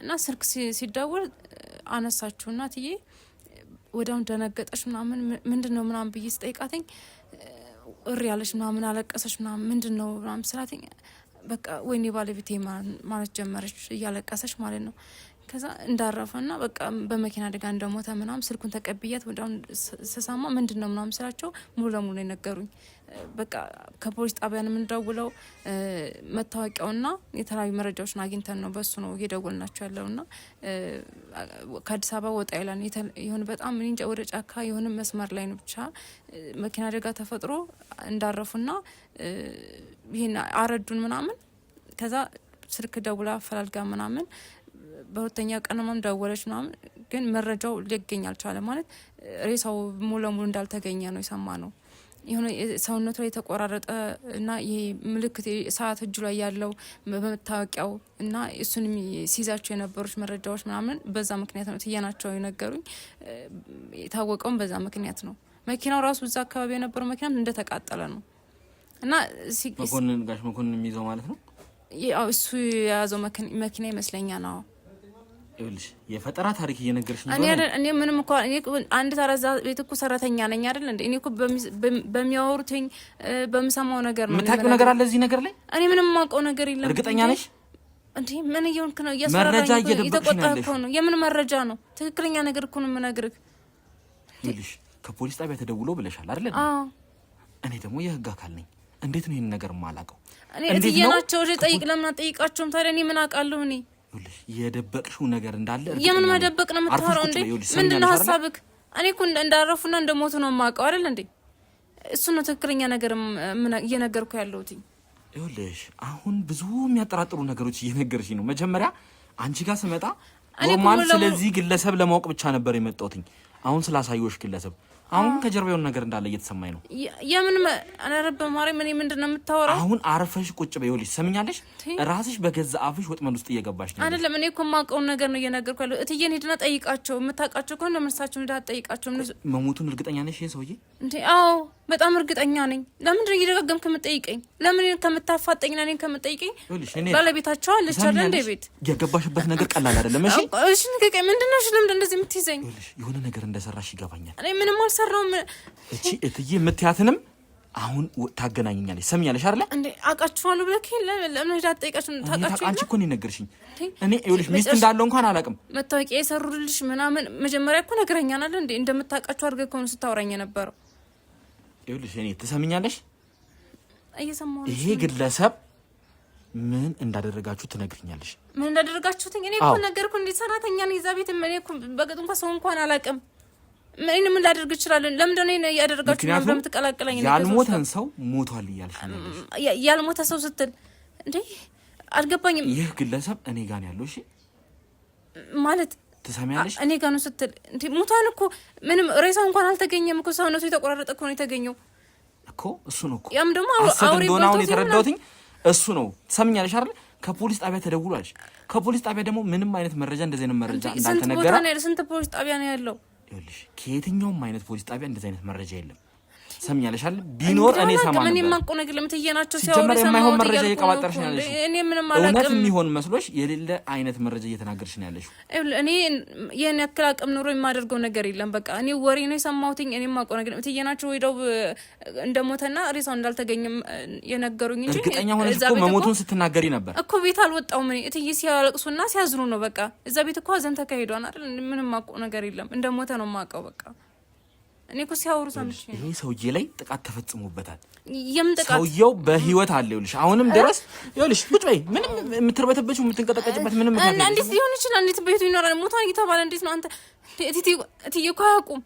እና ስልክ ሲደወል አነሳችሁና እትዬ ወዲያው ደነገጠች ምናምን ምንድነው ምናምን ብዬ ስጠይቃትኝ እሪ ያለች ምናምን አለቀሰች ምናምን ምንድነው ምናምን ስላትኝ በቃ ወይኔ ባለቤቴ ማለት ጀመረች እያለቀሰች ማለት ነው። ከዛ እንዳረፈና በቃ በመኪና አደጋ እንደሞተ ምናምን ስልኩን ተቀብያት ወዲያው ስሰማ ምንድነው ምናምን ስላቸው ሙሉ ለሙሉ የነገሩኝ። በቃ ከፖሊስ ጣቢያ ነው የምንደውለው መታወቂያውና የተለያዩ መረጃዎችን አግኝተን ነው በሱ ነው እየደወልናቸው ያለውና ከአዲስ አበባ ወጣ ይላል ይሁን በጣም እንጃ ወደ ጫካ የሆነ መስመር ላይ ነው ብቻ መኪና አደጋ ተፈጥሮ እንዳረፉና ይሄን አረዱን ምናምን። ከዛ ስልክ ደውላ አፈላልጋ ምናምን በሁለተኛ ቀን ምናምን ደወለች ምናምን ግን መረጃው ሊገኝ አልቻለ ማለት ሬሳው ሙሉ ለሙሉ እንዳልተገኘ ነው የሰማነው። የሆነ ሰውነቱ ላይ የተቆራረጠ እና ይሄ ምልክት ሰዓት እጁ ላይ ያለው በመታወቂያው እና እሱንም ሲይዛቸው የነበሩት መረጃዎች ምናምን በዛ ምክንያት ነው ትየናቸው የነገሩኝ። የታወቀውም በዛ ምክንያት ነው። መኪናው ራሱ እዛ አካባቢ የነበረው መኪና እንደተቃጠለ ነው እና መኮንን ጋሽ መኮንን የሚይዘው ማለት ነው። ያው እሱ የያዘው መኪና ይመስለኛል ነው። ይኸውልሽ የፈጠራ ታሪክ እየነገርሽ ነው። እኔ ምንም እንኳን እኔ አንድ ተረዛ ቤት እኮ ሰራተኛ ነኝ አይደል እንዴ? እኔ እኮ በሚያወሩትኝ በምሰማው ነገር ነው። የምታውቂው ነገር አለ እዚህ ነገር ላይ? እኔ ምንም የማውቀው ነገር የለም። እርግጠኛ ነሽ እንዴ? ምን እየሆንክ ነው? መረጃ እየደበቅሽ ነው። የምን መረጃ ነው? ትክክለኛ ነገር እኮ ነው የምነግርህ። ይኸውልሽ ከፖሊስ ጣቢያ ተደውሎ ብለሻል አይደል? አዎ። እኔ ደግሞ የህግ አካል ነኝ። እንዴት ነው ይሄን ነገር የማላውቀው? እኔ እትዬናቸው ጠይቅ ለምን አጠይቃቸውም ታዲያ? እኔ ምን አውቃለሁ? እኔ ይኸውልሽ የደበቅሽው ነገር እንዳለ የምን መደበቅ ነው የምታወራው እንዴ? ምንድነው ሀሳብክ? እኔ እኮ እንዳረፉና እንደሞቱ ነው የማውቀው አይደል እንዴ? እሱ ነው ትክክለኛ ነገር እየነገርኩ ያለሁት። ይኸውልሽ አሁን ብዙ የሚያጠራጥሩ ነገሮች እየነገርሽ ነው። መጀመሪያ አንቺ ጋር ስመጣ ኖርማል ስለዚህ ግለሰብ ለማወቅ ብቻ ነበር የመጣሁት። አሁን ስላሳየሁሽ ግለሰብ አሁን ከጀርባው ነገር እንዳለ እየተሰማኝ ነው። የምን አረበ ማርያም እኔ ምንድነው የምታወራው? አሁን አርፈሽ ቁጭ በይልሽ። ሰምኛለሽ? ራስሽ በገዛ አፍሽ ወጥመድ ውስጥ እየገባሽ ነው። አይደለም እኔ እኮ የማውቀው ነገር ነው እየነገርኩ ያለው። እትዬን ሄድና ጠይቃቸው። የምታውቃቸው ከሆነ ለምሳቸው ሄዳ ጠይቃቸው። መሞቱን እርግጠኛ ነሽ ይሄ ሰውዬ? እንዴ አዎ በጣም እርግጠኛ ነኝ። ለምንድን ነው እየደጋገምክ የምትጠይቀኝ? ለምን ከምታፋጠኝና እኔን ከምትጠይቀኝ? ባለቤታቸው አለች አይደል እንዴ ቤት? የገባሽበት ነገር ቀላል አይደለም። እሺ እሺ ንገቀኝ። ምንድነው? እሺ ለምን እንደዚህ የምትይዘኝ? የሆነ ነገር እንደሰራሽ ይገባኛል። እኔ ምንም አልሰራውም። እቺ እትዬ የምትያትንም አሁን ታገናኘኛለሽ ሰምኛለሽ አይደል እንዴ አቃችኋለሁ ብለህ ለምን ሄዳ ጠይቃችሁ ታቃችሁ አንቺ እኮ ነው ነገርሽኝ እኔ ይኸውልሽ ሚስት እንዳለው እንኳን አላውቅም መታወቂያ የሰሩልሽ ምናምን መጀመሪያ እኮ ነግረኛናል እንዴ እንደምታቃችሁ አድርገህ እኮ ነው ስታወራኝ ነበር ይኸውልሽ እኔ ትሰምኛለሽ እየሰማሁ ይሄ ግለሰብ ምን እንዳደረጋችሁ ትነግሪኛለሽ ምን እንዳደረጋችሁት እኔ እኮ ነገርኩ እንዴ ሰራተኛ ነኝ እዛ ቤት እኔ እኮ በቅጥ እንኳን ሰው እንኳን አላውቅም ምን ላደርግ እችላለሁ ለምን ነው ያደረጋችሁ ነው በምትቀላቀለኝ ነው ያልሞተን ሰው ሞቷል ይያልሽ ነው ያልሞተ ሰው ስትል እንዴ አልገባኝም ይህ ግለሰብ እኔ ጋር ነው ያለው እሺ ማለት ትሰሚያለሽ እኔ ጋር ነው ስትል እንዴ ሞቷን እኮ ምንም ሬሳው እንኳን አልተገኘም እኮ ሰውነቱ የተቆራረጠ እኮ ነው የተገኘው እኮ እሱ ነው እኮ ያም ደግሞ አውሬ ነው የተረዳሁትኝ እሱ ነው ትሰሚያለሽ አይደል ከፖሊስ ጣቢያ ተደውሏል ከፖሊስ ጣቢያ ደግሞ ምንም አይነት መረጃ እንደዚህ አይነት መረጃ እንዳልተነገረ ስንት ፖሊስ ጣቢያ ነው ያለው ይኸውልሽ ከየትኛውም አይነት ፖሊስ ጣቢያ እንደዚህ አይነት መረጃ የለም ሰምኛለሽ አይደል ቢኖር እኔ ሰማን ነበር እኔ ማቆ ነገር ለምትየናቸው ሲያወሩ የማይሆን መረጃ እየቀባጠርሽ ነው ያለሽ እኔ ምንም አላውቅም እውነት የሚሆን መስሎሽ የሌለ አይነት መረጃ እየተናገርሽ ነው ያለሽ እኔ የኔ ያክል አቅም ኑሮ የማደርገው ነገር የለም በቃ እኔ ወሬ ነው የሰማሁትኝ እኔ ማቆ ነገር ለምትየናቸው ሄደው እንደሞተና ሬሳው እንዳልተገኘም የነገሩኝ እንጂ እርግጠኛ ሆነሽ እኮ መሞቱን ስትናገሪ ነበር እኮ ቤት አልወጣሁም እኔ እትዬ ሲያለቅሱና ሲያዝኑ ነው በቃ እዛ ቤት እኮ ሀዘን ተካሂዷል አይደል ምንም ማቆ ነገር የለም እንደሞተ ነው ማቀው በቃ እኔ እኮ ሲያወሩ ሰምቼ ይሄ ሰውዬ ላይ ጥቃት ተፈጽሞበታል የምጥቃት ሰውዬው በህይወት አለ ይኸውልሽ አሁንም ድረስ ይኸውልሽ ቁጭ በይ ምንም የምትርበተበችው የምትንቀጠቀጭበት ምንም እና እንዴት ሊሆን ይችላል እንዴት ቤቱ ይኖራል ሞቷን እየተባለ እንዴት ነው አንተ እትዬ እኮ አያውቁም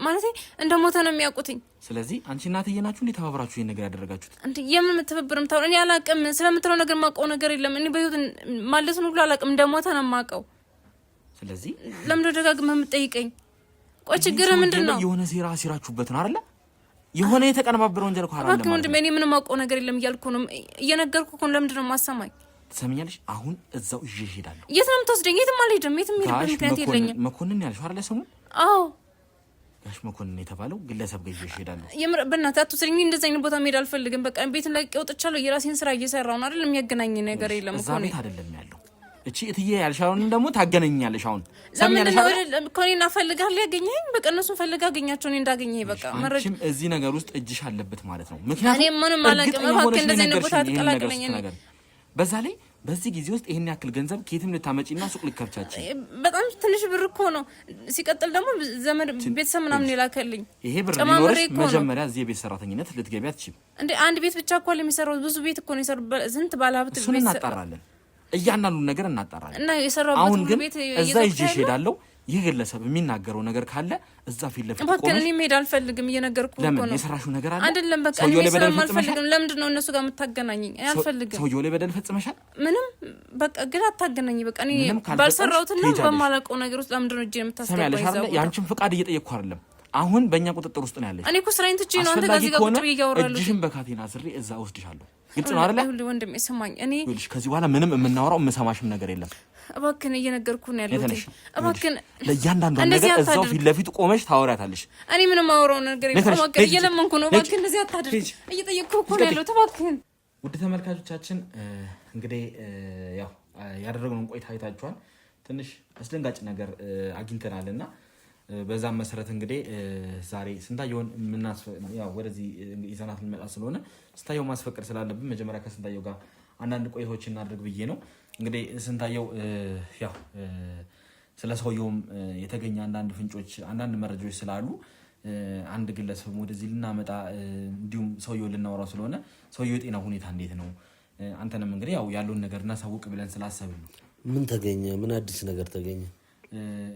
ማለት እንደሞተ ነው የሚያውቁትኝ ስለዚህ አንቺ እናትዬ ናችሁ እንዴ ተባብራችሁ ይሄን ነገር ያደረጋችሁት እንዴ የምን ምትብብርም ታው እኔ አላውቅም ስለምትለው ነገር ማውቀው ነገር የለም እኔ በህይወት ማለት ነው ብሎ አላውቅም እንደሞተ ነው የማውቀው ስለዚህ ለምን ደጋግመህ የምትጠይቀኝ ቆይ ችግር ምንድነው የሆነ ሴራ ሲራችሁበት ነው አይደል የሆነ የተቀነባበረ ወንጀል እኮ አይደለም ማለት ነው እኔ ምንም አውቀው ነገር የለም እያልኩ ነው እየነገርኩ እኮ ለምንድነው ማሰማኝ ትሰሚኛለሽ አሁን እዛው ይዤ እሄዳለሁ የት ነው የምትወስደኝ የትም አልሄድም የትም ሄድበት ምክንያት የለኝም መኮንን ያልሽው አይደል ስሙ አዎ ጋሽ መኮንን የተባለው ግለሰብ ጋር ይዤ እሄዳለሁ የምር በእናትህ አትወስደኝ እንደዛ አይነት ቦታ መሄድ አልፈልግም በቃ ቤት ላይ ወጥቻለሁ የራሴን ስራ እየሰራሁ ነው አይደል የሚያገናኝ ነገር የለም እኮ እዛ ቤት አይደለም ያለው እቺ እትዬ ያልሻውን ደግሞ ታገናኛለሽ አሁን ሰምኛለሽ ኮኔና ፈልጋለሁ ያገኘኝ በቃ እነሱን ፈልጋ አገኛቸው እኔ እንዳገኘኝ በቃ መረጃም እዚህ ነገር ውስጥ እጅሽ አለበት ማለት ነው ምክንያቱም እኔ ምንም አላውቅም እባክህ እንደዚህ አይነት ቦታ አትቀላቅለኝ በዛ ላይ በዚህ ጊዜ ውስጥ ይሄን ያክል ገንዘብ ከየትም ልታመጪና ሱቅ ልከፍቻችሁ በጣም ትንሽ ብር እኮ ነው ሲቀጥል ደግሞ ዘመድ ቤተሰብ ምናምን ይላከልኝ ይሄ ብር ሊኖርሽ መጀመሪያ እዚህ ቤት ሰራተኝነት ልትገቢ አትችይም እንዴ አንድ ቤት ብቻ እኮ ለሚሰራው ብዙ ቤት እኮ ነው ይሰሩ ዝንት ባለሀብት ቤት እሱን እናጣራለን እያንዳንዱን ነገር እናጣራለን እና የሰራውበት ቤት እዛ ይዤ እሄዳለሁ ይህ ግለሰብ የሚናገረው ነገር ካለ እዛ ፊት ለፊት ቆመሽ እኔ መሄድ አልፈልግም እየነገርኩ እኮ ነው ለምን የሰራሽው ነገር አለ አይደለም በቃ እኔ ስለማልፈልግም ለምንድን ነው እነሱ ጋር የምታገናኘኝ አልፈልግም ሰውዬው ላይ በደል ፈጽመሻል ምንም በቃ ግን አታገናኝ በቃ እኔ ባልሰራውትና በማላውቀው ነገር ውስጥ ለምንድን ነው እጄ የምታስገባኝ ሰማያለሽ ያንቺን ፍቃድ እየጠየቅኩ አይደለም አሁን በእኛ ቁጥጥር ውስጥ ነው ያለሽ እኔ እኮ ስራዬን ትቼ ነው አንተ ጋር እዚህ ጋር ቁጭ ብዬ እያወራለሁ እጅሽን በካቴና ስሬ እዛ ወስድሻለሁ ግልጽ ነው አይደለ ሁሉ ወንድሜ ስማኝ እኔ ይኸውልሽ ከዚህ በኋላ ምንም የምናወራው የምሰማሽም ነገር የለም እባክህን እየነገርኩ ነው ያለሁት እባክህን ለእያንዳንዱ ነገር እዛው ፊት ለፊት ቆመሽ ታወሪያታለሽ እኔ ምንም አወራው ነገር የለም እባክህን እየለመንኩ ነው እባክህን እንደዚህ አታድርግ እየጠየቅኩ እኮ ነው ያለሁት እባክህን ውድ ተመልካቾቻችን እንግዲህ ያው ያደረግነውን ቆይታ አይታችኋል ትንሽ አስደንጋጭ ነገር አግኝተናልና በዛም መሰረት እንግዲህ ዛሬ ስንታየውን ያው ወደዚህ ይዘናት ልንመጣ ስለሆነ ስንታየው ማስፈቀድ ስላለብን መጀመሪያ ከስንታየው ጋር አንዳንድ ቆይታዎችን እናድርግ ብዬ ነው እንግዲህ ስንታየው ያው ስለ ሰውየውም የተገኘ አንዳንድ ፍንጮች አንዳንድ መረጃዎች ስላሉ አንድ ግለሰብ ወደዚህ ልናመጣ እንዲሁም ሰውየው ልናወራው ስለሆነ ሰውየው የጤና ሁኔታ እንዴት ነው አንተንም እንግዲህ ያው ያለውን ነገር እናሳውቅ ብለን ስላሰብን ነው ምን ተገኘ ምን አዲስ ነገር ተገኘ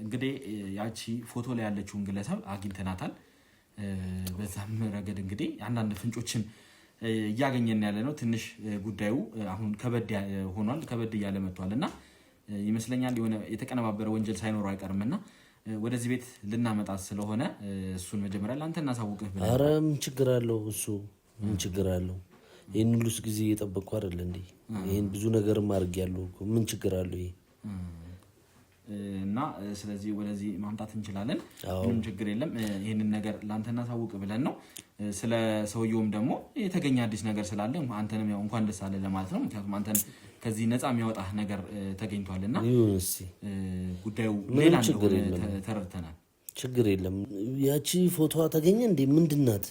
እንግዲህ ያቺ ፎቶ ላይ ያለችውን ግለሰብ አግኝተናታል በዛም ረገድ እንግዲህ አንዳንድ ፍንጮችን እያገኘን ያለ ነው ትንሽ ጉዳዩ አሁን ከበድ ሆኗል ከበድ እያለ መጥቷልና ይመስለኛል የሆነ የተቀነባበረ ወንጀል ሳይኖር አይቀርምና ወደዚህ ቤት ልናመጣ ስለሆነ እሱን መጀመሪያ ለአንተ እናሳውቅህ ብለን ኧረ ምን ችግር አለው እሱ ምን ችግር አለው ይሄን ሁሉስ ጊዜ እየጠበቅኩ አይደል እንዴ ይሄን ብዙ ነገርም አድርጌያለሁ ምን ችግር አለው ይሄ እና ስለዚህ ወደዚህ ማምጣት እንችላለን ምንም ችግር የለም ይሄንን ነገር ላንተ እናሳውቅ ብለን ነው ስለ ሰውየውም ደግሞ የተገኘ አዲስ ነገር ስላለ አንተንም ያው እንኳን ደስ አለ ለማለት ነው ምክንያቱም አንተን ከዚህ ነፃ የሚያወጣ ነገር ተገኝቷልና ጉዳዩ ሌላ እንደሆነ ተረድተናል ችግር የለም ያቺ ፎቶዋ ተገኘ እንዴ ምንድናት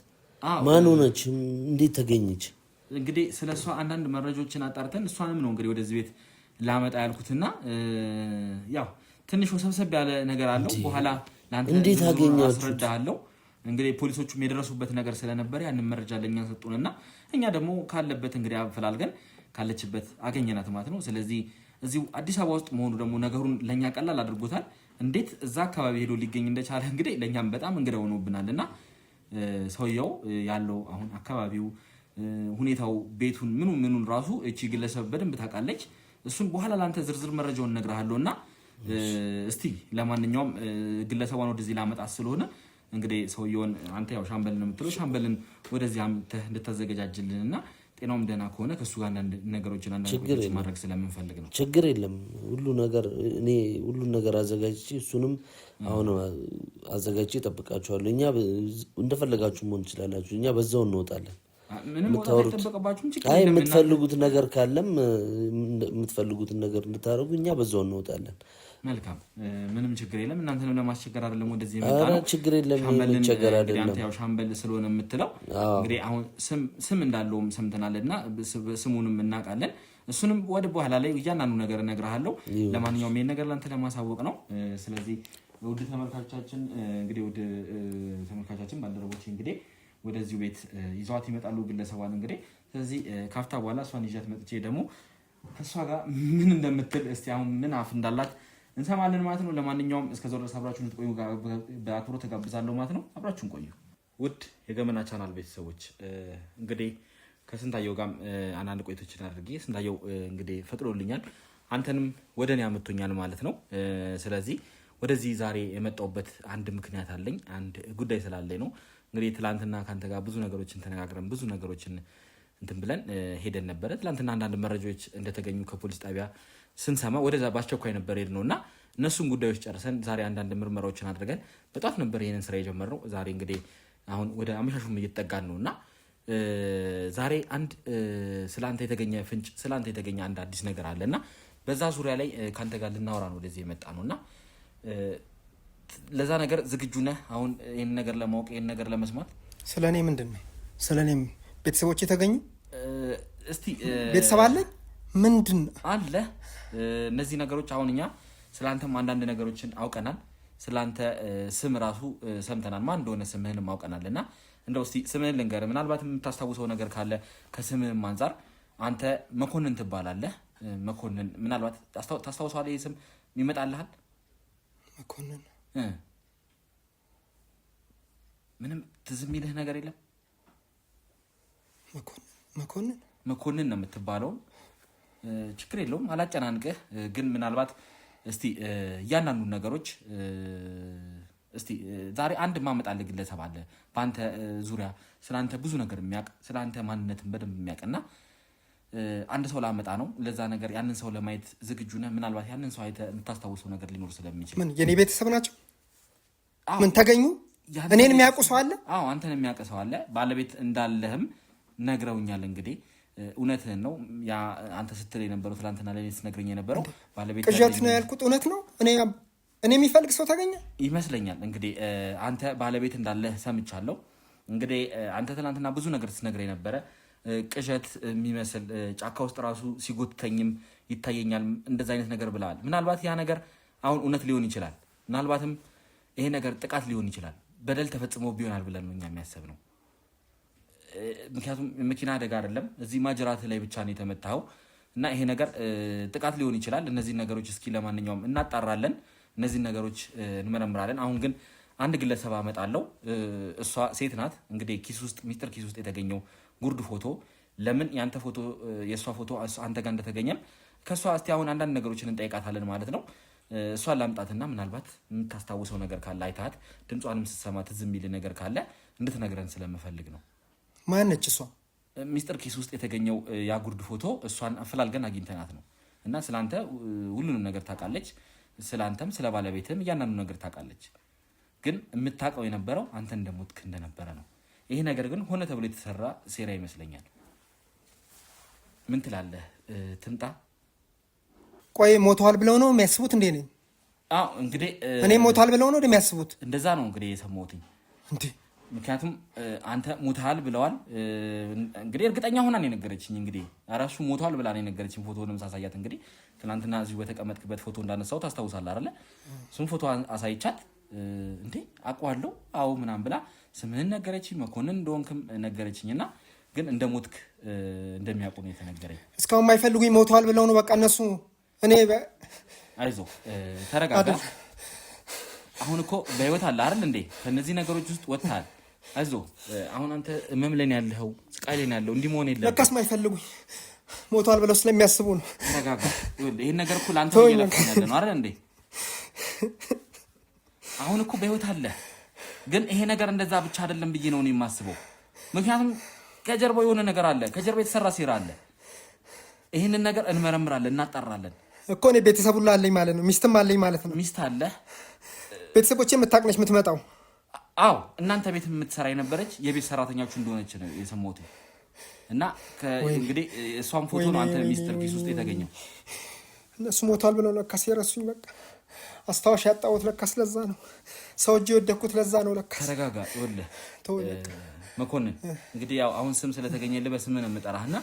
ማን ሆነች? እንዴት ተገኘች? እንግዲህ ስለሷ አንዳንድ መረጃዎችን አጣርተን እሷንም ነው እንግዲህ ወደዚህ ቤት ላመጣ ያልኩትና ያው ትንሽ ሰብሰብ ያለ ነገር አለው። በኋላ ላንተ እንዴት አገኛችሁ? አስረዳለሁ። እንግዲህ ፖሊሶቹም የደረሱበት ነገር ስለነበር ያንን መረጃ ለኛ ሰጡንና እኛ ደግሞ ካለበት እንግዲህ አፈላልገን ካለችበት አገኘናት ማለት ነው። ስለዚህ እዚሁ አዲስ አበባ ውስጥ መሆኑ ደግሞ ነገሩን ለኛ ቀላል አድርጎታል። እንዴት እዛ አካባቢ ሄዶ ሊገኝ እንደቻለ እንግዲህ ለኛም በጣም እንግዳ ሆኖብናልና ሰውየው ያለው አሁን አካባቢው ሁኔታው ቤቱን ምኑን ራሱ እቺ ግለሰብ በደንብ ታውቃለች። እሱን በኋላ ላንተ ዝርዝር መረጃውን እነግርሃለሁና እስቲ ለማንኛውም ግለሰቧን ወደዚህ ላመጣት ስለሆነ እንግዲህ ሰውየውን አንተ ያው ሻምበልን ነው የምትለው ሻምበልን ወደዚህ አምጥተህ እንድታዘገጃጅልንና ጤናውም ደህና ከሆነ ከሱ ጋር አንዳንድ ነገሮችን ማድረግ ስለምንፈልግ ነው። ችግር የለም ሁሉ ነገር እኔ ሁሉን ነገር አዘጋጅቼ እሱንም አሁን አዘጋጅቼ እጠብቃችኋለሁ። እኛ እንደፈለጋችሁ መሆን ትችላላችሁ። እኛ በዛው እንወጣለን። የምትፈልጉት ነገር ካለም የምትፈልጉትን ነገር እንድታደርጉ እኛ በዛው እንወጣለን። መልካም ምንም ችግር የለም። እናንተንም ለማስቸገር አይደለም ወደዚህ የመጣ ነው። ችግር የለም ቸገር አይደለም። ያው ሻምበል ስለሆነ የምትለው እንግዲህ አሁን ስም እንዳለውም ሰምተናልና ስሙንም እናውቃለን። እሱንም ወደ በኋላ ላይ እያንዳንዱ ነገር እነግርሃለሁ። ለማንኛውም ይሄን ነገር ላንተ ለማሳወቅ ነው። ስለዚህ ውድ ተመልካቾቻችን እንግዲህ ውድ ተመልካቾቻችን ባልደረቦች እንግዲህ ወደዚሁ ቤት ይዟት ይመጣሉ ግለሰቧን እንግዲህ። ስለዚህ ካፍታ በኋላ እሷን ይዣት መጥቼ ደግሞ ከእሷ ጋር ምን እንደምትል እስቲ አሁን ምን አፍ እንዳላት እንሰማለን ማለት ነው። ለማንኛውም እስከዛው ድረስ አብራችሁን ትቆዩ በአክብሮት ተጋብዛለሁ ማለት ነው። አብራችሁን ቆዩ። ውድ የገመና ቻናል ቤተሰቦች እንግዲህ ከስንታየው ጋር አንዳንድ ቆይቶችን አድርጌ ስንታየው እንግዲህ ፈቅዶልኛል፣ አንተንም ወደ እኔ አመጥቶኛል ማለት ነው። ስለዚህ ወደዚህ ዛሬ የመጣሁበት አንድ ምክንያት አለኝ፣ አንድ ጉዳይ ስላለኝ ነው። እንግዲህ ትላንትና ካንተ ጋር ብዙ ነገሮችን ተነጋግረን ብዙ ነገሮችን እንትን ብለን ሄደን ነበረ። ትላንትና አንዳንድ መረጃዎች እንደተገኙ ከፖሊስ ጣቢያ ስንሰማ ወደዛ በአስቸኳይ ነበር ሄድነውና እነሱን ጉዳዮች ጨርሰን ዛሬ አንዳንድ ምርመራዎችን አድርገን በጣም ነበር ይሄንን ስራ የጀመርነው። ዛሬ እንግዲህ አሁን ወደ አመሻሹም እየተጠጋን ነውና ዛሬ አንድ ስላንተ የተገኘ ፍንጭ ስላንተ የተገኘ አንድ አዲስ ነገር አለና በዛ ዙሪያ ላይ ካንተ ጋር ልናወራ ነው ወደዚህ የመጣ ነውና ለዛ ነገር ዝግጁ ነህ? አሁን ይሄን ነገር ለማወቅ ይሄን ነገር ለመስማት ስለኔ ምንድነው? ስለኔ ቤተሰቦች የተገኙ እስቲ ቤተሰብ አለኝ ምንድን አለ? እነዚህ ነገሮች አሁን እኛ ስላንተም አንዳንድ ነገሮችን አውቀናል። ስላንተ ስም ራሱ ሰምተናል። ማን እንደሆነ ስምህንም አውቀናልና እንደው እስቲ ስምህን ልንገርህ። ምናልባት የምታስታውሰው ነገር ካለ ከስምህም አንፃር አንተ መኮንን ትባላለህ። መኮንን ምናልባት ታስታውሰዋለህ? ይሄ ስም ይመጣልሃል? መኮንን ምንም ትዝ የሚልህ ነገር የለም? መኮንን ነው የምትባለው። ችግር የለውም አላጨናንቅህ። ግን ምናልባት እስቲ እያንዳንዱን ነገሮች እስቲ ዛሬ አንድ ማመጣልህ ግለሰብ አለ በአንተ ዙሪያ ስለአንተ ብዙ ነገር የሚያውቅ ስለአንተ ማንነትን በደንብ የሚያውቅና አንድ ሰው ላመጣ ነው። ለዛ ነገር ያንን ሰው ለማየት ዝግጁ ነህ? ምናልባት ያንን ሰው አይተህ የምታስታውሰው ነገር ሊኖር ስለሚችል። ምን የኔ ቤተሰብ ናቸው? ምን ተገኙ? እኔን የሚያውቁ ሰው አለ? አዎ አንተን የሚያውቅ ሰው አለ። ባለቤት እንዳለህም ነግረውኛል። እንግዲህ እውነትህን ነው። ያ አንተ ስትል የነበረው ትናንትና ላይ ስትነግረኝ የነበረው ባለቤት ቅዠት ነው ያልኩት እውነት ነው። እኔ የሚፈልግ ሰው ተገኘ ይመስለኛል። እንግዲህ አንተ ባለቤት እንዳለህ ሰምቻለሁ። እንግዲህ አንተ ትናንትና ብዙ ነገር ስትነግረኝ ነበረ። ቅዠት የሚመስል ጫካ ውስጥ ራሱ ሲጎትተኝም ይታየኛል እንደዛ አይነት ነገር ብለዋል። ምናልባት ያ ነገር አሁን እውነት ሊሆን ይችላል። ምናልባትም ይሄ ነገር ጥቃት ሊሆን ይችላል። በደል ተፈጽሞ ቢሆናል ብለን ነው እኛ የሚያሰብ ነው። ምክንያቱም መኪና አደጋ አይደለም፣ እዚህ ማጅራት ላይ ብቻ ነው የተመታኸው እና ይሄ ነገር ጥቃት ሊሆን ይችላል። እነዚህ ነገሮች እስኪ ለማንኛውም እናጣራለን፣ እነዚህ ነገሮች እንመረምራለን። አሁን ግን አንድ ግለሰብ አመጣለሁ። እሷ ሴት ናት። እንግዲህ ሚስጥር ኪስ ውስጥ የተገኘው ጉርድ ፎቶ ለምን ያንተ ፎቶ የእሷ ፎቶ አንተ ጋር እንደተገኘም ከእሷ እስቲ አሁን አንዳንድ ነገሮችን እንጠይቃታለን ማለት ነው። እሷን ላምጣትና ምናልባት የምታስታውሰው ነገር ካለ አይታት ድምጿንም ስትሰማ ትዝ የሚል ነገር ካለ እንድትነግረን ስለምፈልግ ነው። ማነች እሷ? ሚስጥር ኪስ ውስጥ የተገኘው ያ ጉርድ ፎቶ እሷን አፈላልገን አግኝተናት ነው እና ስለአንተ ሁሉንም ነገር ታውቃለች። ስለአንተም ስለ ባለቤትም እያንዳንዱ ነገር ታውቃለች። ግን የምታውቀው የነበረው አንተ እንደሞትክ እንደነበረ ነው። ይሄ ነገር ግን ሆነ ተብሎ የተሰራ ሴራ ይመስለኛል። ምን ትላለህ? ትምጣ? ቆይ ሞተዋል ብለው ነው የሚያስቡት እንዴ? ነኝ? አዎ እንግዲህ እኔ ሞተዋል ብለው ነው የሚያስቡት። እንደዛ ነው እንግዲህ የሰማሁት። እንዴ ምክንያቱም አንተ ሞታል ብለዋል። እንግዲህ እርግጠኛ ሆና ነው የነገረችኝ። እንግዲህ አራሱ ሞታል ብላ ነው የነገረችኝ። ፎቶንም ሳሳያት እንግዲህ ትናንትና እዚሁ በተቀመጥክበት ፎቶ እንዳነሳው ታስታውሳለህ አይደለ? እሱም ፎቶ አሳይቻት እንዴ አውቀዋለሁ አዎ ምናምን ብላ ስምህን ነገረችኝ። መኮንን እንደሆንክም ነገረችኝና ግን እንደ ሞትክ እንደሚያውቁ ነው የተነገረኝ። እስካሁን የማይፈልጉኝ ሞተዋል ብለው ነው በቃ እነሱ። እኔ አይዞህ ተረጋጋ። አሁን እኮ በህይወት አለ አይደል እንዴ? ከነዚህ ነገሮች ውስጥ ወጥተሃል። አይዞህ አሁን አንተ ህመም ላይ ነው ያለኸው፣ ስቃይ ላይ ነው ያለው። እንዲህ መሆን የለብህም። ለካስ የማይፈልጉኝ ሞተዋል ብለው ስለሚያስቡ ነው። ተረጋጋ። ይሄን ነገር እኮ ለአንተ እየለፋን ያለ ነው አይደል እንዴ? አሁን እኮ በህይወት አለ። ግን ይሄ ነገር እንደዛ ብቻ አይደለም ብዬ ነው የማስበው። ምክንያቱም ከጀርባው የሆነ ነገር አለ፣ ከጀርባ የተሰራ ሴራ አለ። ይሄንን ነገር እንመረምራለን፣ እናጣራለን እኮ። እኔ ቤተሰብ ሁሉ አለኝ ማለት ነው፣ ሚስትም አለኝ ማለት ነው። ሚስት አለ። ቤተሰቦቼ የምታውቅ ነች የምትመጣው። አዎ እናንተ ቤት የምትሰራ የነበረች የቤት ሰራተኛችሁ እንደሆነች ነው የሰማሁት። እና እንግዲህ እሷም ፎቶ ነው አንተ ሚስጥር ኪስ ውስጥ የተገኘው። እነሱ ሞቷል ብለው ለካስ የረሱኝ። በቃ አስታዋሽ ያጣሁት ለካስ ለዛ ነው። ሰው እጅ የወደኩት ለዛ ነው ለካስ። ተረጋጋ። ይኸውልህ መኮንን እንግዲህ ያው አሁን ስም ስለተገኘልህ በስም ነው የምጠራህና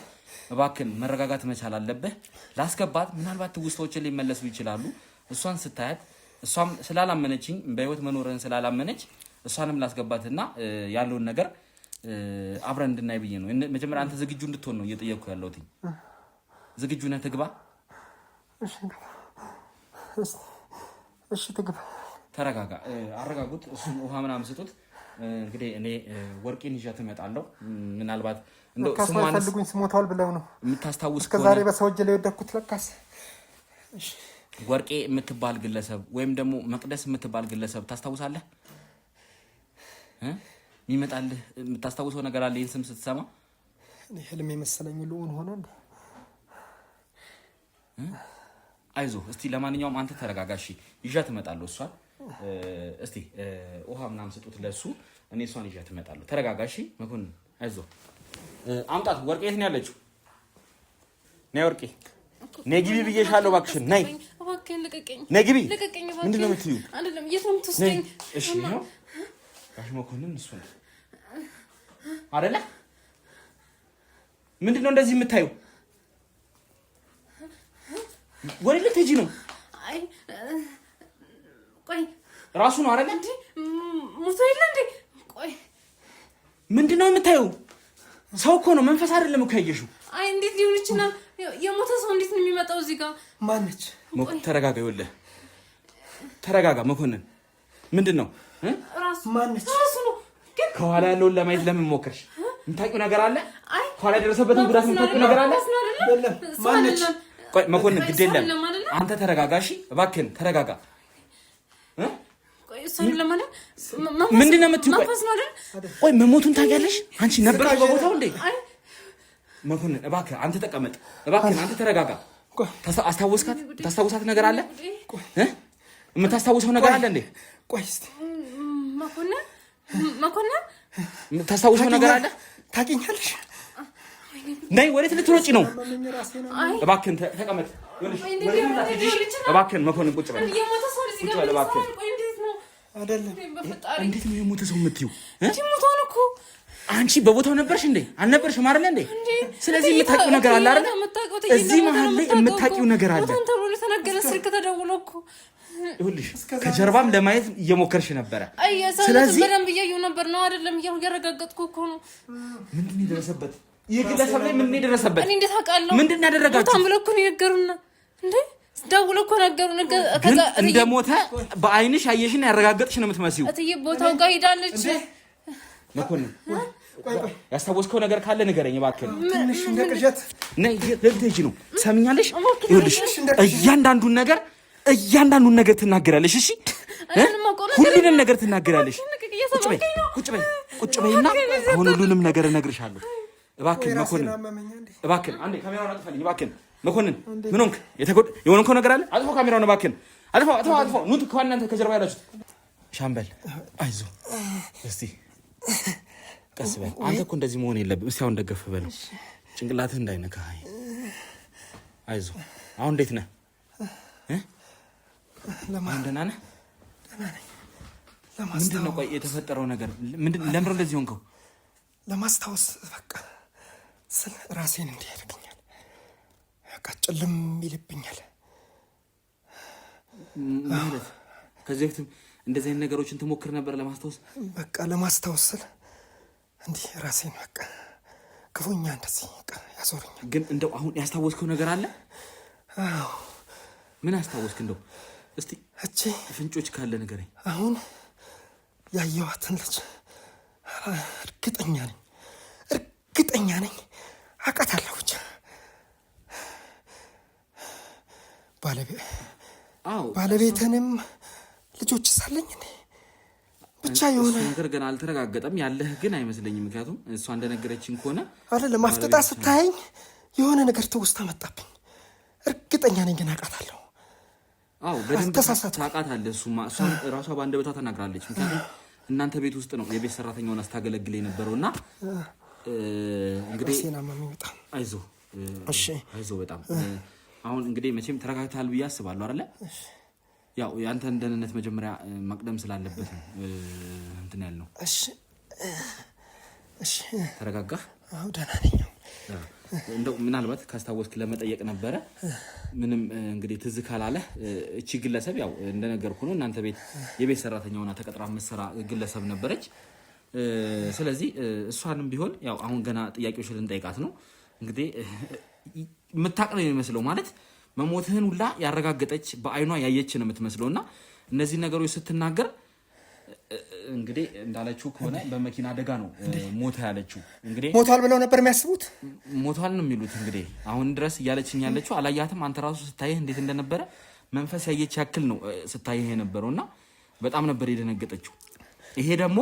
እባክህን መረጋጋት መቻል አለብህ። ላስገባት ምናልባት ትውስታዎችን ሊመለሱ ይችላሉ። እሷን ስታያት እሷም ስላላመነችኝ በህይወት መኖርን ስላላመነች እሷንም ላስገባትና ያለውን ነገር አብረን እንድናይ ብዬ ነው። መጀመሪያ አንተ ዝግጁ እንድትሆን ነው እየጠየቅኩ ያለሁት። ዝግጁ ነህ? ትግባ። እሺ ትግባ። ተረጋጋ። አረጋጉት። እሱን ውሃ ምናምን ስጡት። እንግዲህ እኔ ወርቄን ይዣት እመጣለሁ። ምናልባት እንደው ስሟን ፈልጉኝ ስሞታል ብለው ነው የምታስታውስ ከሆነ እስከዛሬ በሰው እጅ ላይ ወደኩት ለካስ። ወርቄ የምትባል ግለሰብ ወይም ደግሞ መቅደስ የምትባል ግለሰብ ታስታውሳለህ? የሚመጣልህ የምታስታውሰው ነገር አለ? ይህን ስም ስትሰማ እኔ ህልም የመሰለኝ ልሆን ሆነ እንዴ? አይዞህ እስቲ ለማንኛውም አንተ ተረጋጋ። እሺ ይዣት እመጣለሁ እሷን። እስቲ ውሃ ምናምን ስጡት ለሱ፣ እኔ እሷን ይዣት እመጣለሁ። ተረጋጋ እሺ መኮንን፣ አይዞህ። አምጣት። ወርቄ የት ነው ያለችው? ነይ ወርቄ፣ ነይ ግቢ ብዬሻለሁ። እባክሽን ነይ፣ እባክህን ልቀቀኝ፣ ነይ ግቢ። ልቀቀኝ እባክህ። ምንድን ነው የምትይው? አይደለም የት ነው የምትወስደኝ? እሺ ነው ጋሽ መኮንን እሱ ነው አይደለ? ምንድን ነው እንደዚህ የምታዩ? ወዴት ልትሄጂ ነው? አይ ቆይ ራሱ ነው አይደለ? እንዴ ሞቶ የለ እንዴ? ቆይ ምንድን ነው የምታዩ? ሰው እኮ ነው፣ መንፈስ አይደለም እኮ ያየሽው። አይ እንዴት ሊሆን ይችላል? የሞተ ሰው እንዴት ነው የሚመጣው እዚህ ጋር? ማነች? ተረጋጋ። ይኸውልህ ተረጋጋ መኮንን። ምንድን ነው ራሱ ማነች? ራሱ ነው። ግን ከኋላ ያለውን ለማየት ለምን ሞከርሽ? የምታውቂው ነገር አለ? ከኋላ የደረሰበትን ጉዳት የምታውቂው ነገር አለ? ማነች? ቆይ መኮንን ግድ የለም አንተ ተረጋጋ እሺ፣ እባክህን ተረጋጋ። ቆይ እሷን ለማለት ምንድን ነው የምትይው? ቆይ መሞቱን ታውቂያለሽ አንቺ? ነበርሽ በቦታው እንዴ? መኮንን እባክህ አንተ ተቀመጥ፣ እባክህን አንተ ተረጋጋ። አስታወስካት? ታስታውሳት ነገር አለ? የምታስታውሰው ነገር አለ እንዴ? ቆይ እስቲ መኮንን የምታስታውሰው ነገር አለ? ታውቂኛለሽ? ነይ፣ ወዴት ልትሮጪ ነው? እባክህን ተቀመጥ። እባክህን መኮንን ቁጭ በል፣ ቁጭ በል እባክህን። አይደለም እንዴት ነው የሞተ ሰው የምትይው? ሞቷል እኮ። አንቺ በቦታው ነበርሽ እንዴ? አልነበርሽም አይደል እንዴ? ስለዚህ የምታውቂው ነገር አለ አይደል? እዚህ መሀል ላይ የምታውቂው ነገር አለ። ተነገረ፣ ስልክ ተደውሎ እኮ ይኸውልሽ ከጀርባም ለማየት እየሞከርሽ ነበረ። ስለዚህ በደንብ እያየሁ ነበር ነው አይደለም? እያረጋገጥኩ እኮ ነው። ምንድን ነው የደረሰበት? ይህ ግለሰብ ላይ ምንድን ነው የደረሰበት? እኔ እንዴት አውቃለሁ? ምንድን ነው ያደረጋችሁ? በጣም ብለው እኮ ነው የነገሩን እንዴ? ደውለው እኮ ነገሩን። ግን እንደሞተ በአይንሽ ያየሽና ያረጋገጥሽ ነው የምትመስዪው። እትዬ ቦታው ጋር ሄዳለች። መኮንን ያስታወስከው ነገር ካለ ንገረኝ እባክህ። ትንሽ እንደ ቅዠት ነይ። ልትሄጂ ነው ሰምኛለሽ? ይኸውልሽ እያንዳንዱን ነገር ትናገራለሽ። እሺ ሁሉንም ነገር ትናገራለሽ። ቁጭ በይና አሁን ሁሉንም ነገር እነግርሻለሁ። እባክህን መኮንን፣ እባክህን አንዴ ካሜራውን አጥፋልኝ እባክህን። መኮንን ምን ሆንክ? የሆንከው ነገር አለ? አጥፋው ካሜራውን እባክህን። አጥፋው። ኑት ከእናንተ ከጀርባ ያላችሁት። ሻምበል አይዞህ እስቲ ቀስ በል። አንተ እኮ እንደዚህ መሆን የለብህም። እስቲ አሁን ደገፍ በለው፣ ጭንቅላትህ እንዳይነካ። አይዞህ። አሁን እንዴት ነህ? አሁን ደህና ነህ? ምንድነው ቆይ የተፈጠረው ነገር ለምንድነው እንደዚህ ሆንከው? ለማስታወስ በቃ ስለ ራሴን እንዲያደርገኛል በቃ ጭልም ይልብኛል ማለት ከዚህ በፊት እንደዚህ አይነት ነገሮችን ትሞክር ነበር ለማስታወስ? በቃ ለማስታወስ ስለ እንዲህ ራሴን በቃ ክፉኛ እንደዚህ በቃ ያዞረኛል። ግን እንደው አሁን ያስታወስከው ነገር አለ? አዎ። ምን አስታወስክ? እንደው እስቲ እቺ ፍንጮች ካለ ንገረኝ። አሁን ያየኋትን ልጅ እርግጠኛ ነኝ አውቃታለሁ። ብቻ ባለቤትንም ልጆች ሳለኝ እኔ ብቻ የሆነ ነገር ገና አልተረጋገጠም ያለህ ግን አይመስለኝም። ምክንያቱም እሷ እንደነገረችኝ ከሆነ አይደለም አፍጥጣ ስታየኝ የሆነ ነገር ትውስታ መጣብኝ። እርግጠኛ ነኝ ግን አውቃታለሁ። አዎ በደንብ ታውቃታለህ። እሷ ራሷ ባንደበቷ ተናግራለች። ምክንያቱም እናንተ ቤት ውስጥ ነው የቤት ሰራተኛ ሆና ስታገለግል የነበረውና እንግዲህ አይዞህ በጣም አሁን እንግዲህ መቼም ተረጋግተሃል ብዬ አስባለሁ አይደለ? ያው ያንተን ደህንነት መጀመሪያ ማቅደም ስላለበት ነው እንትን ያልነው። እሺ ተረጋጋህ? አዎ ደህና ነኝ። እንደው ምናልባት ካስታወስክ ለመጠየቅ ነበረ። ምንም እንግዲህ ትዝ ካላለህ እቺ ግለሰብ ያው እንደነገርኩ ነው እናንተ ቤት የቤት ሰራተኛ ሆና ተቀጥራ መስራ ግለሰብ ነበረች። ስለዚህ እሷንም ቢሆን ያው አሁን ገና ጥያቄዎች ልንጠይቃት ነው። እንግዲህ የምታውቅ ነው የሚመስለው ማለት መሞትህን ሁላ ያረጋገጠች በአይኗ ያየች ነው የምትመስለውና እነዚህ ነገሮች ስትናገር እንግዲህ እንዳለችው ከሆነ በመኪና አደጋ ነው ሞተ ያለችው። እንግዲህ ሞቷል ብለው ነበር የሚያስቡት። ሞቷል ነው የሚሉት። እንግዲህ አሁን ድረስ እያለችኝ ያለችው አላያትም። አንተ ራሱ ስታይህ እንዴት እንደነበረ መንፈስ ያየች ያክል ነው ስታይህ የነበረውና በጣም ነበር የደነገጠችው። ይሄ ደግሞ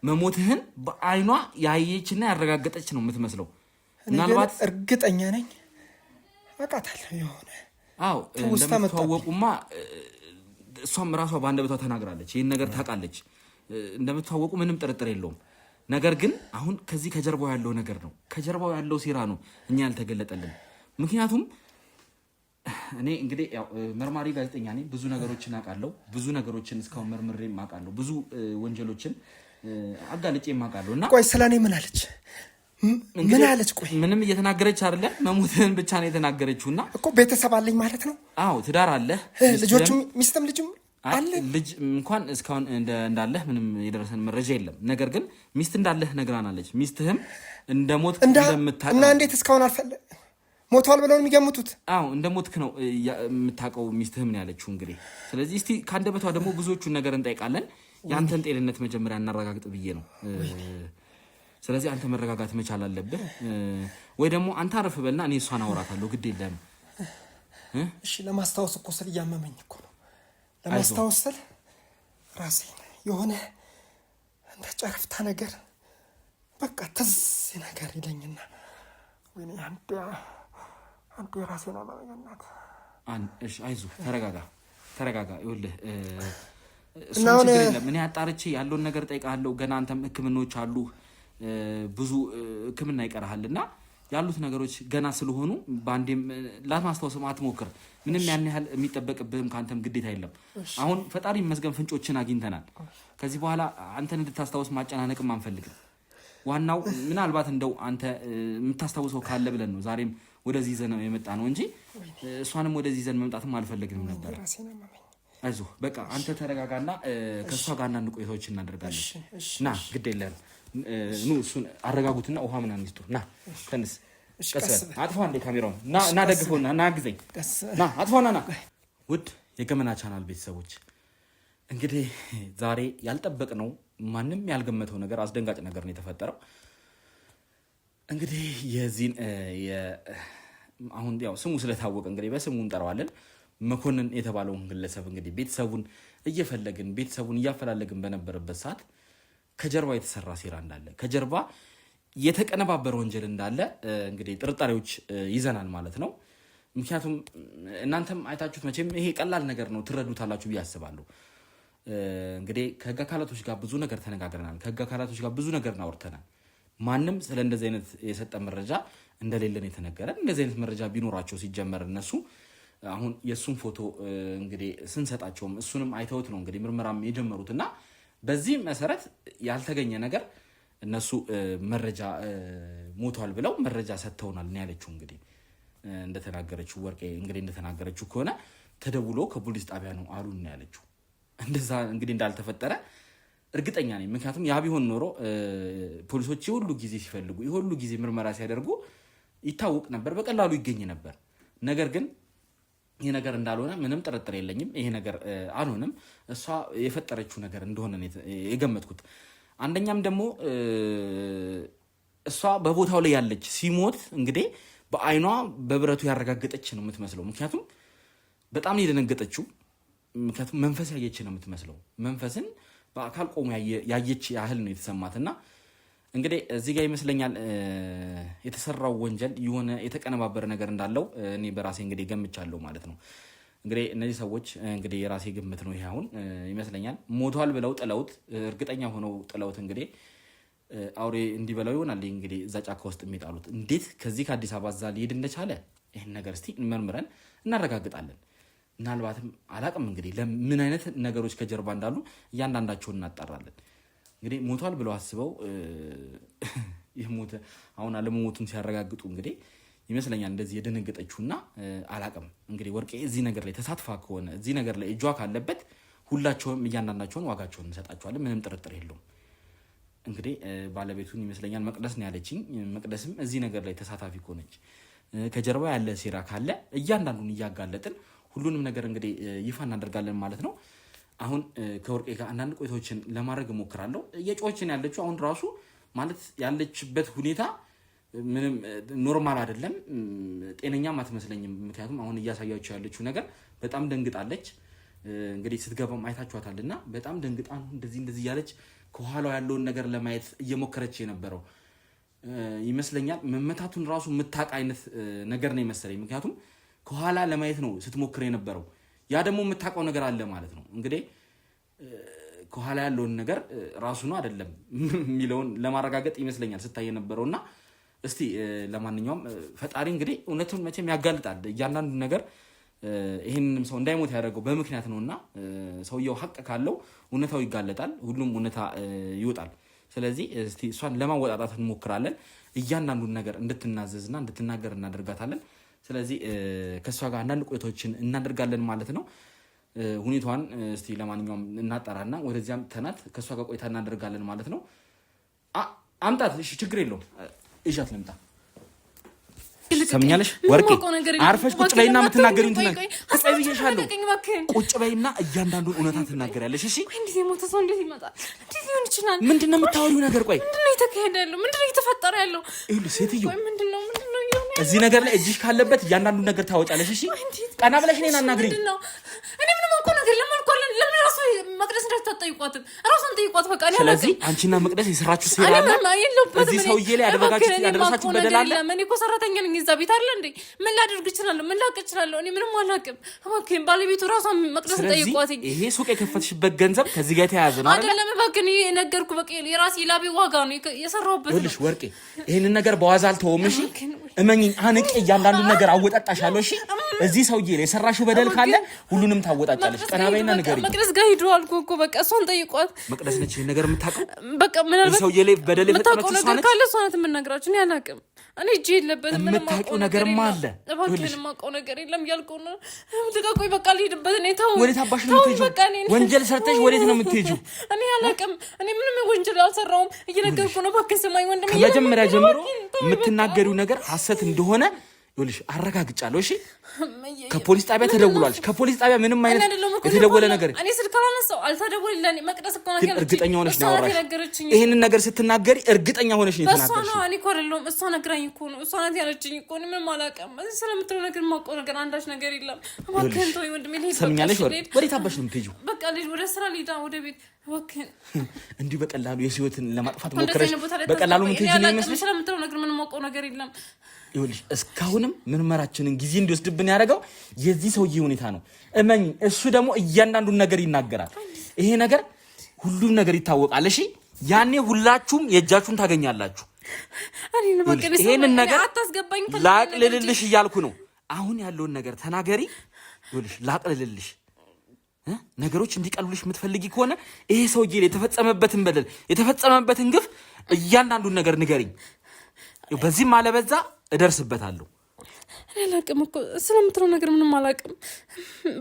መሞትህን በአይኗ ያየችና ያረጋገጠች ነው የምትመስለው። ምናልባት እርግጠኛ ነኝ አውቃታለሁ የሆነ እንደምትዋወቁማ እሷም ራሷ ባንደበቷ ተናግራለች። ይህን ነገር ታውቃለች። እንደምትዋወቁ ምንም ጥርጥር የለውም። ነገር ግን አሁን ከዚህ ከጀርባው ያለው ነገር ነው ከጀርባው ያለው ሴራ ነው እኛ ያልተገለጠልን። ምክንያቱም እኔ እንግዲህ ያው መርማሪ ጋዜጠኛ ነኝ። ብዙ ነገሮችን አውቃለሁ። ብዙ ነገሮችን እስካሁን መርምሬ አውቃለሁ። ብዙ ወንጀሎችን አጋልጬ አውቃለሁ። እና ቆይ ስለኔ ምን አለች? ምን አለች? ቆይ ምንም እየተናገረች አይደለም። መሞትህን ብቻ ነው የተናገረችውና እኮ ቤተሰብ አለኝ ማለት ነው። አዎ ትዳር አለ፣ ልጆችም ሚስትም ልጅም አለ። ልጅ እንኳን እስካሁን እንዳለህ ምንም የደረሰን መረጃ የለም። ነገር ግን ሚስት እንዳለህ ነግራናለች። ሚስትህም እንደሞትክ እንደምታውቅ እና እንዴት እስካሁን ሞቷል ብለው የሚገምቱት? አዎ እንደሞትክ ነው የምታውቀው ሚስትህም ነው ያለችው። እንግዲህ ስለዚህ እስቲ ከአንደበቷ ደግሞ ብዙዎቹን ነገር እንጠይቃለን። ያንተን ጤንነት መጀመሪያ እናረጋግጥ ብዬ ነው። ስለዚህ አንተ መረጋጋት መቻል አለብህ። ወይ ደግሞ አንተ አረፍ በልና እኔ እሷን አወራታለሁ። ግድ የለም እሺ። ለማስታወስ እኮ ስል እያመመኝ እኮ ነው። ለማስታወስ ስል ራሴን የሆነ እንደ ጨረፍታ ነገር በቃ ትዝ ነገር ይለኝና ወይኔ አንዱ ራሴን አማኛናት። እሺ አይዞህ፣ ተረጋጋ። ይኸውልህ እሱን ችግር የለም። እኔ አጣርቼ ያለውን ነገር ጠይቃለሁ። ገና አንተም ሕክምናዎች አሉ፣ ብዙ ሕክምና ይቀርሃልና ያሉት ነገሮች ገና ስለሆኑ በአንዴም ለማስታወስም አትሞክር። ምንም ያን ያህል የሚጠበቅብህም ከአንተም ግዴታ የለም። አሁን ፈጣሪ ይመስገን ፍንጮችን አግኝተናል። ከዚህ በኋላ አንተን እንድታስታውስ ማጨናነቅም አንፈልግም። ዋናው ምናልባት እንደው አንተ የምታስታውሰው ካለ ብለን ነው ዛሬም ወደዚህ ይዘን የመጣ ነው እንጂ እሷንም ወደዚህ ይዘን መምጣትም አልፈለግንም ነበር። አይዞህ በቃ አንተ ተረጋጋና ከእሷ ጋር አንዳንድ ቆይታዎች እናደርጋለን። ና ግድ የለም ኑ እሱን አረጋጉትና ውሃ ምናምን ይስጡ። ና ተንስ ቀስ አጥፋ እንደ ካሜራውን ና ደግፈውና ና አግዘኝ ና አጥፋውና ና። ውድ የገመና ቻናል ቤተሰቦች እንግዲህ ዛሬ ያልጠበቅነው ማንም ያልገመተው ነገር አስደንጋጭ ነገር ነው የተፈጠረው። እንግዲህ የዚህን አሁን ያው ስሙ ስለታወቀ እንግዲህ በስሙ እንጠራዋለን። መኮንን የተባለውን ግለሰብ እንግዲህ ቤተሰቡን እያፈላለግን በነበረበት ሰዓት ከጀርባ የተሰራ ሴራ እንዳለ ከጀርባ የተቀነባበረ ወንጀል እንዳለ እንግዲህ ጥርጣሬዎች ይዘናል ማለት ነው። ምክንያቱም እናንተም አይታችሁት መቼም ይሄ ቀላል ነገር ነው ትረዱታላችሁ ብዬ አስባለሁ። እንግዲህ ከህግ አካላቶች ጋር ብዙ ነገር ተነጋግረናል። ከህግ አካላቶች ጋር ብዙ ነገር አውርተናል። ማንም ስለ እንደዚህ አይነት የሰጠ መረጃ እንደሌለን የተነገረን። እንደዚህ አይነት መረጃ ቢኖራቸው ሲጀመር እነሱ አሁን የሱን ፎቶ እንግዲህ ስንሰጣቸውም እሱንም አይተውት ነው እንግዲህ ምርመራም የጀመሩትና በዚህ መሰረት ያልተገኘ ነገር እነሱ መረጃ ሞቷል ብለው መረጃ ሰጥተውናል ነው ያለችው። እንግዲህ እንደተናገረችው ወርቄ እንግዲህ እንደተናገረችው ከሆነ ተደውሎ ከፖሊስ ጣቢያ ነው አሉ ነው ያለችው። እንደዛ እንግዲህ እንዳልተፈጠረ እርግጠኛ ነኝ። ምክንያቱም ያ ቢሆን ኖሮ ፖሊሶች የሁሉ ጊዜ ሲፈልጉ የሁሉ ጊዜ ምርመራ ሲያደርጉ ይታወቅ ነበር፣ በቀላሉ ይገኝ ነበር። ነገር ግን ይሄ ነገር እንዳልሆነ ምንም ጥርጥር የለኝም። ይሄ ነገር አልሆነም። እሷ የፈጠረችው ነገር እንደሆነ ነው የገመትኩት። አንደኛም ደግሞ እሷ በቦታው ላይ ያለች ሲሞት እንግዲህ በአይኗ በብረቱ ያረጋገጠች ነው የምትመስለው። ምክንያቱም በጣም ነው የደነገጠችው። ምክንያቱም መንፈስ ያየች ነው የምትመስለው። መንፈስን በአካል ቆሞ ያየች ያህል ነው የተሰማትና እንግዲህ እዚህ ጋር ይመስለኛል የተሰራው ወንጀል የሆነ የተቀነባበረ ነገር እንዳለው እኔ በራሴ እንግዲህ ገምቻለሁ ማለት ነው። እንግዲህ እነዚህ ሰዎች እንግዲህ የራሴ ግምት ነው ይሄ አሁን ይመስለኛል ሞቷል ብለው ጥለውት እርግጠኛ ሆነው ጥለውት እንግዲህ አውሬ እንዲበላው ይሆናል እንግዲህ እዛ ጫካ ውስጥ የሚጣሉት። እንዴት ከዚህ ከአዲስ አበባ እዛ ሊሄድ እንደቻለ ይህን ነገር እስቲ እንመርምረን እናረጋግጣለን። ምናልባትም አላቅም እንግዲህ ለምን አይነት ነገሮች ከጀርባ እንዳሉ እያንዳንዳቸውን እናጣራለን። እንግዲህ ሞቷል ብለው አስበው የሞተ አሁን አለመሞቱን ሲያረጋግጡ እንግዲህ ይመስለኛል እንደዚህ የደነገጠችውና አላቅም እንግዲህ ወርቄ እዚህ ነገር ላይ ተሳትፋ ከሆነ እዚህ ነገር ላይ እጇ ካለበት ሁላቸውም እያንዳንዳቸውን ዋጋቸውን እንሰጣቸዋለን። ምንም ጥርጥር የለውም። እንግዲህ ባለቤቱን ይመስለኛል መቅደስ ነው ያለችኝ። መቅደስም እዚህ ነገር ላይ ተሳታፊ ከሆነች ከጀርባ ያለ ሴራ ካለ እያንዳንዱን እያጋለጥን ሁሉንም ነገር እንግዲህ ይፋ እናደርጋለን ማለት ነው። አሁን ከወርቄ ጋር አንዳንድ ቆይታዎችን ለማድረግ እሞክራለሁ። እየጮችን ያለችው አሁን ራሱ ማለት ያለችበት ሁኔታ ምንም ኖርማል አይደለም፣ ጤነኛም አትመስለኝም። ምክንያቱም አሁን እያሳያቸው ያለችው ነገር በጣም ደንግጣለች። እንግዲህ ስትገባም አይታችኋታልና በጣም ደንግጣ ነው እንደዚህ እያለች ከኋላው ያለውን ነገር ለማየት እየሞከረች የነበረው ይመስለኛል። መመታቱን ራሱ የምታውቅ አይነት ነገር ነው የመሰለኝ። ምክንያቱም ከኋላ ለማየት ነው ስትሞክር የነበረው። ያ ደግሞ የምታውቀው ነገር አለ ማለት ነው። እንግዲህ ከኋላ ያለውን ነገር ራሱ ነው አይደለም የሚለውን ለማረጋገጥ ይመስለኛል ስታይ የነበረውና እስቲ ለማንኛውም ፈጣሪ እንግዲህ እውነቱን መቼም ያጋልጣል። እያንዳንዱ ነገር ይህንንም ሰው እንዳይሞት ያደረገው በምክንያት ነውና ሰውየው ሀቅ ካለው እውነታው ይጋለጣል፣ ሁሉም እውነታ ይወጣል። ስለዚህ እስቲ እሷን ለማወጣጣት እንሞክራለን። እያንዳንዱን ነገር እንድትናዘዝና እንድትናገር እናደርጋታለን። ስለዚህ ከእሷ ጋር አንዳንድ ቆይታዎችን እናደርጋለን ማለት ነው። ሁኔታዋን እስቲ ለማንኛውም እናጣራና ወደዚያም ተናት ከእሷ ጋር ቆይታ እናደርጋለን ማለት ነው። አምጣት፣ እሺ፣ ችግር የለውም። እዣት ልምጣ። ሰምኛለሽ ወርቄ፣ አርፈሽ ቁጭ በይና የምትናገሪውን ትናገሪያለሽ። ቁጭ በይና እያንዳንዱን እውነታ ትናገሪያለሽ። እሺ፣ እንዴት የሞተ ሰው እንዴት ይመጣል? እንዴት ሊሆን ይችላል? ምንድን ነው የምታወሪው ነገር? ቆይ ምንድን ነው የተካሄደ ያለው? ምንድን ነው እየተፈጠረ ያለው? ይኸውልሽ ሴትዮ፣ ምንድን ነው እዚህ ነገር ላይ እጅሽ ካለበት እያንዳንዱን ነገር ታወጫለሽ። እሺ፣ ቀና ብለሽ እኔን አናግሪኝ። እኔ ምንም አውቀው ነገር ለማልኳለን። ለምን ራሱ መቅደስ እንዳትጠይቋትም ራሱን ጠይቋት። በቃ እኔ ስለዚህ አንቺና መቅደስ የሰራችሁ ሴራ አለ። እዚህ ሰውዬ ላይ ያደረሳችሁ በደል አለ። እኔ እኮ ሰራተኛ ነኝ እዛ ቤት አይደል እንዴ? ምን ላደርግ እችላለሁ? ምን ላውቅ እችላለሁ? እኔ ምንም አላውቅም። እባክህን ባለቤቱ ራሷን መቅደስ ጠይቋት። ይሄ ሱቅ የከፈትሽበት ገንዘብ ከዚህ ጋር የተያያዘ ነው አይደለም? እባክህን ነገርኩህ። በቃ የራሴ ላቤ ዋጋ ነው የሰራሁበት። ይኸውልሽ ወርቄ፣ ይሄንን ነገር በዋዛ አልተውም። እሺ እመኚኝ፣ አንቄ እያንዳንዱን ነገር አወጣጣሻለሁ። እሺ እዚህ ሰውዬ ላይ የሰራሽው በደል ካለ ሁሉንም ታወጣጫለሽ። ቀና በይና ንገሪኝ። መቅደስ ጋር ሂዱ አልኩህ እኮ። በቃ እሷን ጠይቋት። መቅደስ ነች ይሄን ነገር የምታውቀው። በቃ ምናልባት ሰውዬ ላይ በደል የፈጸመችው እሷ ነች ካለ እሷ ናት የምናግራችሁ። እኔ አላውቅም። እኔ እጄ የለበትም። ምንም የምታውቂው ነገርማ አለ። እባክህን የማውቀው ነገር የለም እያልኩህ ነው። ልቀቁኝ በቃ ልሂድበት። እኔ ተው። ወዴት አባሽ ነው የምትሄጂው? ወንጀል ሰርተሽ ወዴት ነው የምትሄጂው? እኔ አላውቅም። እኔ ምንም ወንጀል አልሰራሁም። እየነገርኩህ ነው። እባክህን ስማኝ ወንድሜ። ከመጀመሪያ ጀምሮ የምትናገሪው ነገር ሐሰት እንደሆነ ይኸውልሽ አረጋግጫለሁ። እሺ ከፖሊስ ጣቢያ ተደውሏል። ከፖሊስ ጣቢያ ምንም አይነት የተደወለ ነገር እኔ ስልክ አላነሳው አልተደወለልኝ። መቅደስ እኮ ነው ያለችኝ። እርግጠኛ ሆነሽ ነው ያወራሽ? ይሄንን ነገር ስትናገሪ እርግጠኛ ሆነሽ ነው የተናገርሽው? እሷ ነው እኔ እኮ አይደለሁም። እሷ ነግራኝ እኮ ነው። እሷ ናት ያለችኝ እኮ። እኔ ምንም አላውቅም። እዚህ ስለምትለው ነገር የማውቀው ነገር አንዳች ነገር የለም። እባክህን ተወኝ ወንድሜ። ልሂድ። ሰምኛለሽ? ወዴት አባሽ ነው የምትሄጂው? በቃ ልሂድ፣ ወደ ስራ ልሂድ፣ ወደ ቤት። እባክህን እንዲሁ በቀላሉ የህይወትን ለማጥፋት ሞክረሽ በቀላሉ የምትሄጂ ነው የሚመስልሽ? ስለምትለው ነገር ምንም የማውቀው ነገር የለም። ይኸውልሽ እስካሁንም ምርመራችንን ጊዜ እንዲወስድብን ያደረገው የዚህ ሰውዬ ሁኔታ ነው። እመኝ፣ እሱ ደግሞ እያንዳንዱን ነገር ይናገራል። ይሄ ነገር ሁሉም ነገር ይታወቃል። እሺ ያኔ ሁላችሁም የእጃችሁን ታገኛላችሁ። ይሄንን ነገር ላቅልልልሽ እያልኩ ነው። አሁን ያለውን ነገር ተናገሪ። ይኸውልሽ ላቅልልልሽ ነገሮች እንዲቀሉልሽ የምትፈልጊ ከሆነ ይሄ ሰውዬ የተፈጸመበትን በደል የተፈጸመበትን ግፍ እያንዳንዱን ነገር ንገሪኝ። በዚህም አለበዛ እደርስበታለሁ። እኔ አላቅም እኮ ስለምትለው ነገር ምንም አላቅም።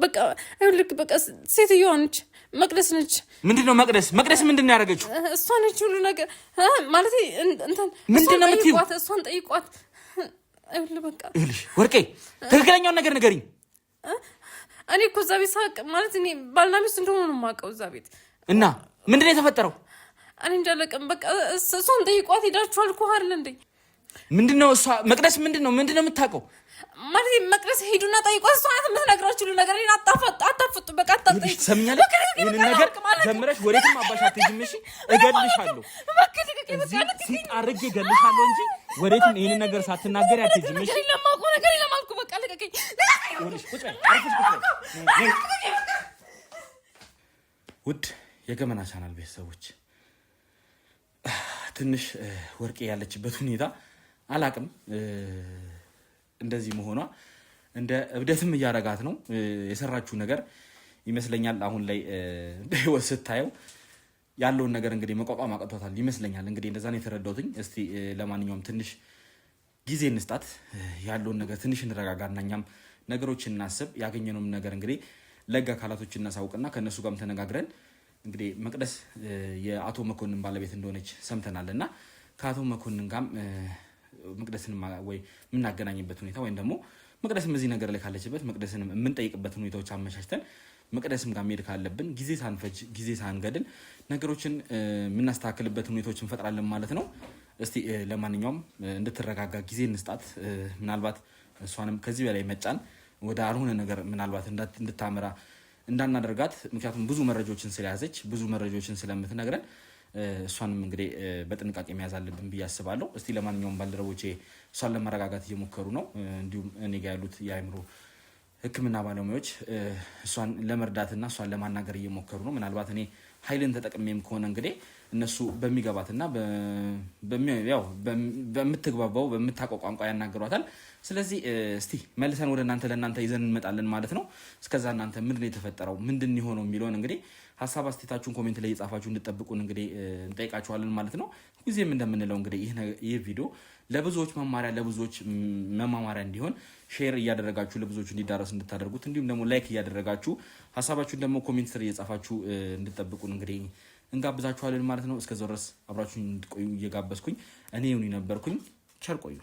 በቃ አይልክ በቃ ሴትዮዋ ነች፣ መቅደስ ነች። ምንድነው መቅደስ? መቅደስ ምንድነው ያደረገችው? እሷ ነች ሁሉ ነገር ማለት እንትን ምንድነው የምትይው? እሷን ጠይቋት። አይልክ በቃ ይልሽ ወርቄ ትክክለኛውን ነገር ንገሪኝ። እኔ እኮ እዛ ቤት ሳቅ ማለት እኔ ባልና ሚስት እንደሆኑ ነው የማውቀው እዛ ቤት እና ምንድነው የተፈጠረው? እኔ እንዳለቅም በቃ እሷን ጠይቋት። ሄዳችኋል እኮ አይደል እንዴ? ምንድነው እሷ መቅደስ ምንድነው የምታውቀው? ማለት መቅደስ ሄዱና ጠይቋት። እሷ ናት የምትነግራችሁ ሁሉ ነገር። እኔን አታፈጡ በቃ አታጠይቁ። ትሰሚኛለሽ? ይህንን ነገር ጀምረሽ ወዴትም አባሽ አትሄጂም። እሺ እገልሻለሁ፣ እዚህ ሲጥ አድርጌ እገልሻለሁ እንጂ ወዴትም ይህንን ነገር ሳትናገሪ አትሄጂም። እሺ ለማውቀው ነገር ለማልኩ በቃ ልቀቀኝ። ውድ የገመና ቻናል ቤተሰቦች ትንሽ ወርቄ ያለችበት ሁኔታ አላቅም፣ እንደዚህ መሆኗ እንደ እብደትም እያረጋት ነው። የሰራችው ነገር ይመስለኛል አሁን ላይ በህይወት ስታየው ያለውን ነገር እንግዲህ መቋቋም አቅቷታል ይመስለኛል። እንግዲህ እንደዛ ነው የተረዳሁትኝ። እስቲ ለማንኛውም ትንሽ ጊዜ እንስጣት፣ ያለውን ነገር ትንሽ እንረጋጋና እኛም ነገሮችን እናስብ። ያገኘነውም ነገር እንግዲህ ለህግ አካላቶች እናሳውቅና ከእነሱ ጋርም ተነጋግረን እንግዲህ መቅደስ የአቶ መኮንን ባለቤት እንደሆነች ሰምተናል እና ከአቶ መኮንን ጋርም መቅደስን ወይ የምናገናኝበት ሁኔታ ወይም ደግሞ መቅደስም እዚህ ነገር ላይ ካለችበት መቅደስንም የምንጠይቅበት ሁኔታዎች አመቻችተን መቅደስም ጋር መሄድ ካለብን ጊዜ ሳንፈጅ ጊዜ ሳንገድል ነገሮችን የምናስተካክልበት ሁኔታዎች እንፈጥራለን ማለት ነው። እስቲ ለማንኛውም እንድትረጋጋ ጊዜ እንስጣት። ምናልባት እሷንም ከዚህ በላይ መጫን ወደ አልሆነ ነገር ምናልባት እንድታመራ እንዳናደርጋት፣ ምክንያቱም ብዙ መረጃዎችን ስለያዘች ብዙ መረጃዎችን ስለምትነግረን እሷንም እንግዲህ በጥንቃቄ መያዝ አለብን ብዬ አስባለሁ። እስቲ ለማንኛውም ባልደረቦቼ እሷን ለማረጋጋት እየሞከሩ ነው። እንዲሁም እኔ ጋር ያሉት የአእምሮ ሕክምና ባለሙያዎች እሷን ለመርዳትና እሷን ለማናገር እየሞከሩ ነው። ምናልባት እኔ ኃይልን ተጠቅሜም ከሆነ እንግዲህ እነሱ በሚገባትና በምትግባባው በምታውቀው ቋንቋ ያናገሯታል። ስለዚህ እስቲ መልሰን ወደ ለእናንተ ይዘን እንመጣለን ማለት ነው። እስከዛ እናንተ ምንድን ነው የተፈጠረው ምንድን የሆነው የሚለውን እንግዲህ ሀሳብ አስተያየታችሁን ኮሜንት ላይ የጻፋችሁ እንድጠብቁን እንግዲህ እንጠይቃችኋለን ማለት ነው። ጊዜም እንደምንለው እንግዲህ ይህ ቪዲዮ ለብዙዎች መማሪያ ለብዙዎች መማማሪያ እንዲሆን ሼር እያደረጋችሁ ለብዙዎች እንዲዳረስ እንድታደርጉት፣ እንዲሁም ደግሞ ላይክ እያደረጋችሁ ሀሳባችሁን ደግሞ ኮሜንት ስር እየጻፋችሁ እንድጠብቁን እንግዲህ እንጋብዛችኋለን ማለት ነው። እስከዛው ድረስ አብራችሁን እንድትቆዩ እየጋበዝኩኝ እኔ ነበርኩኝ። ቸር ቆዩ።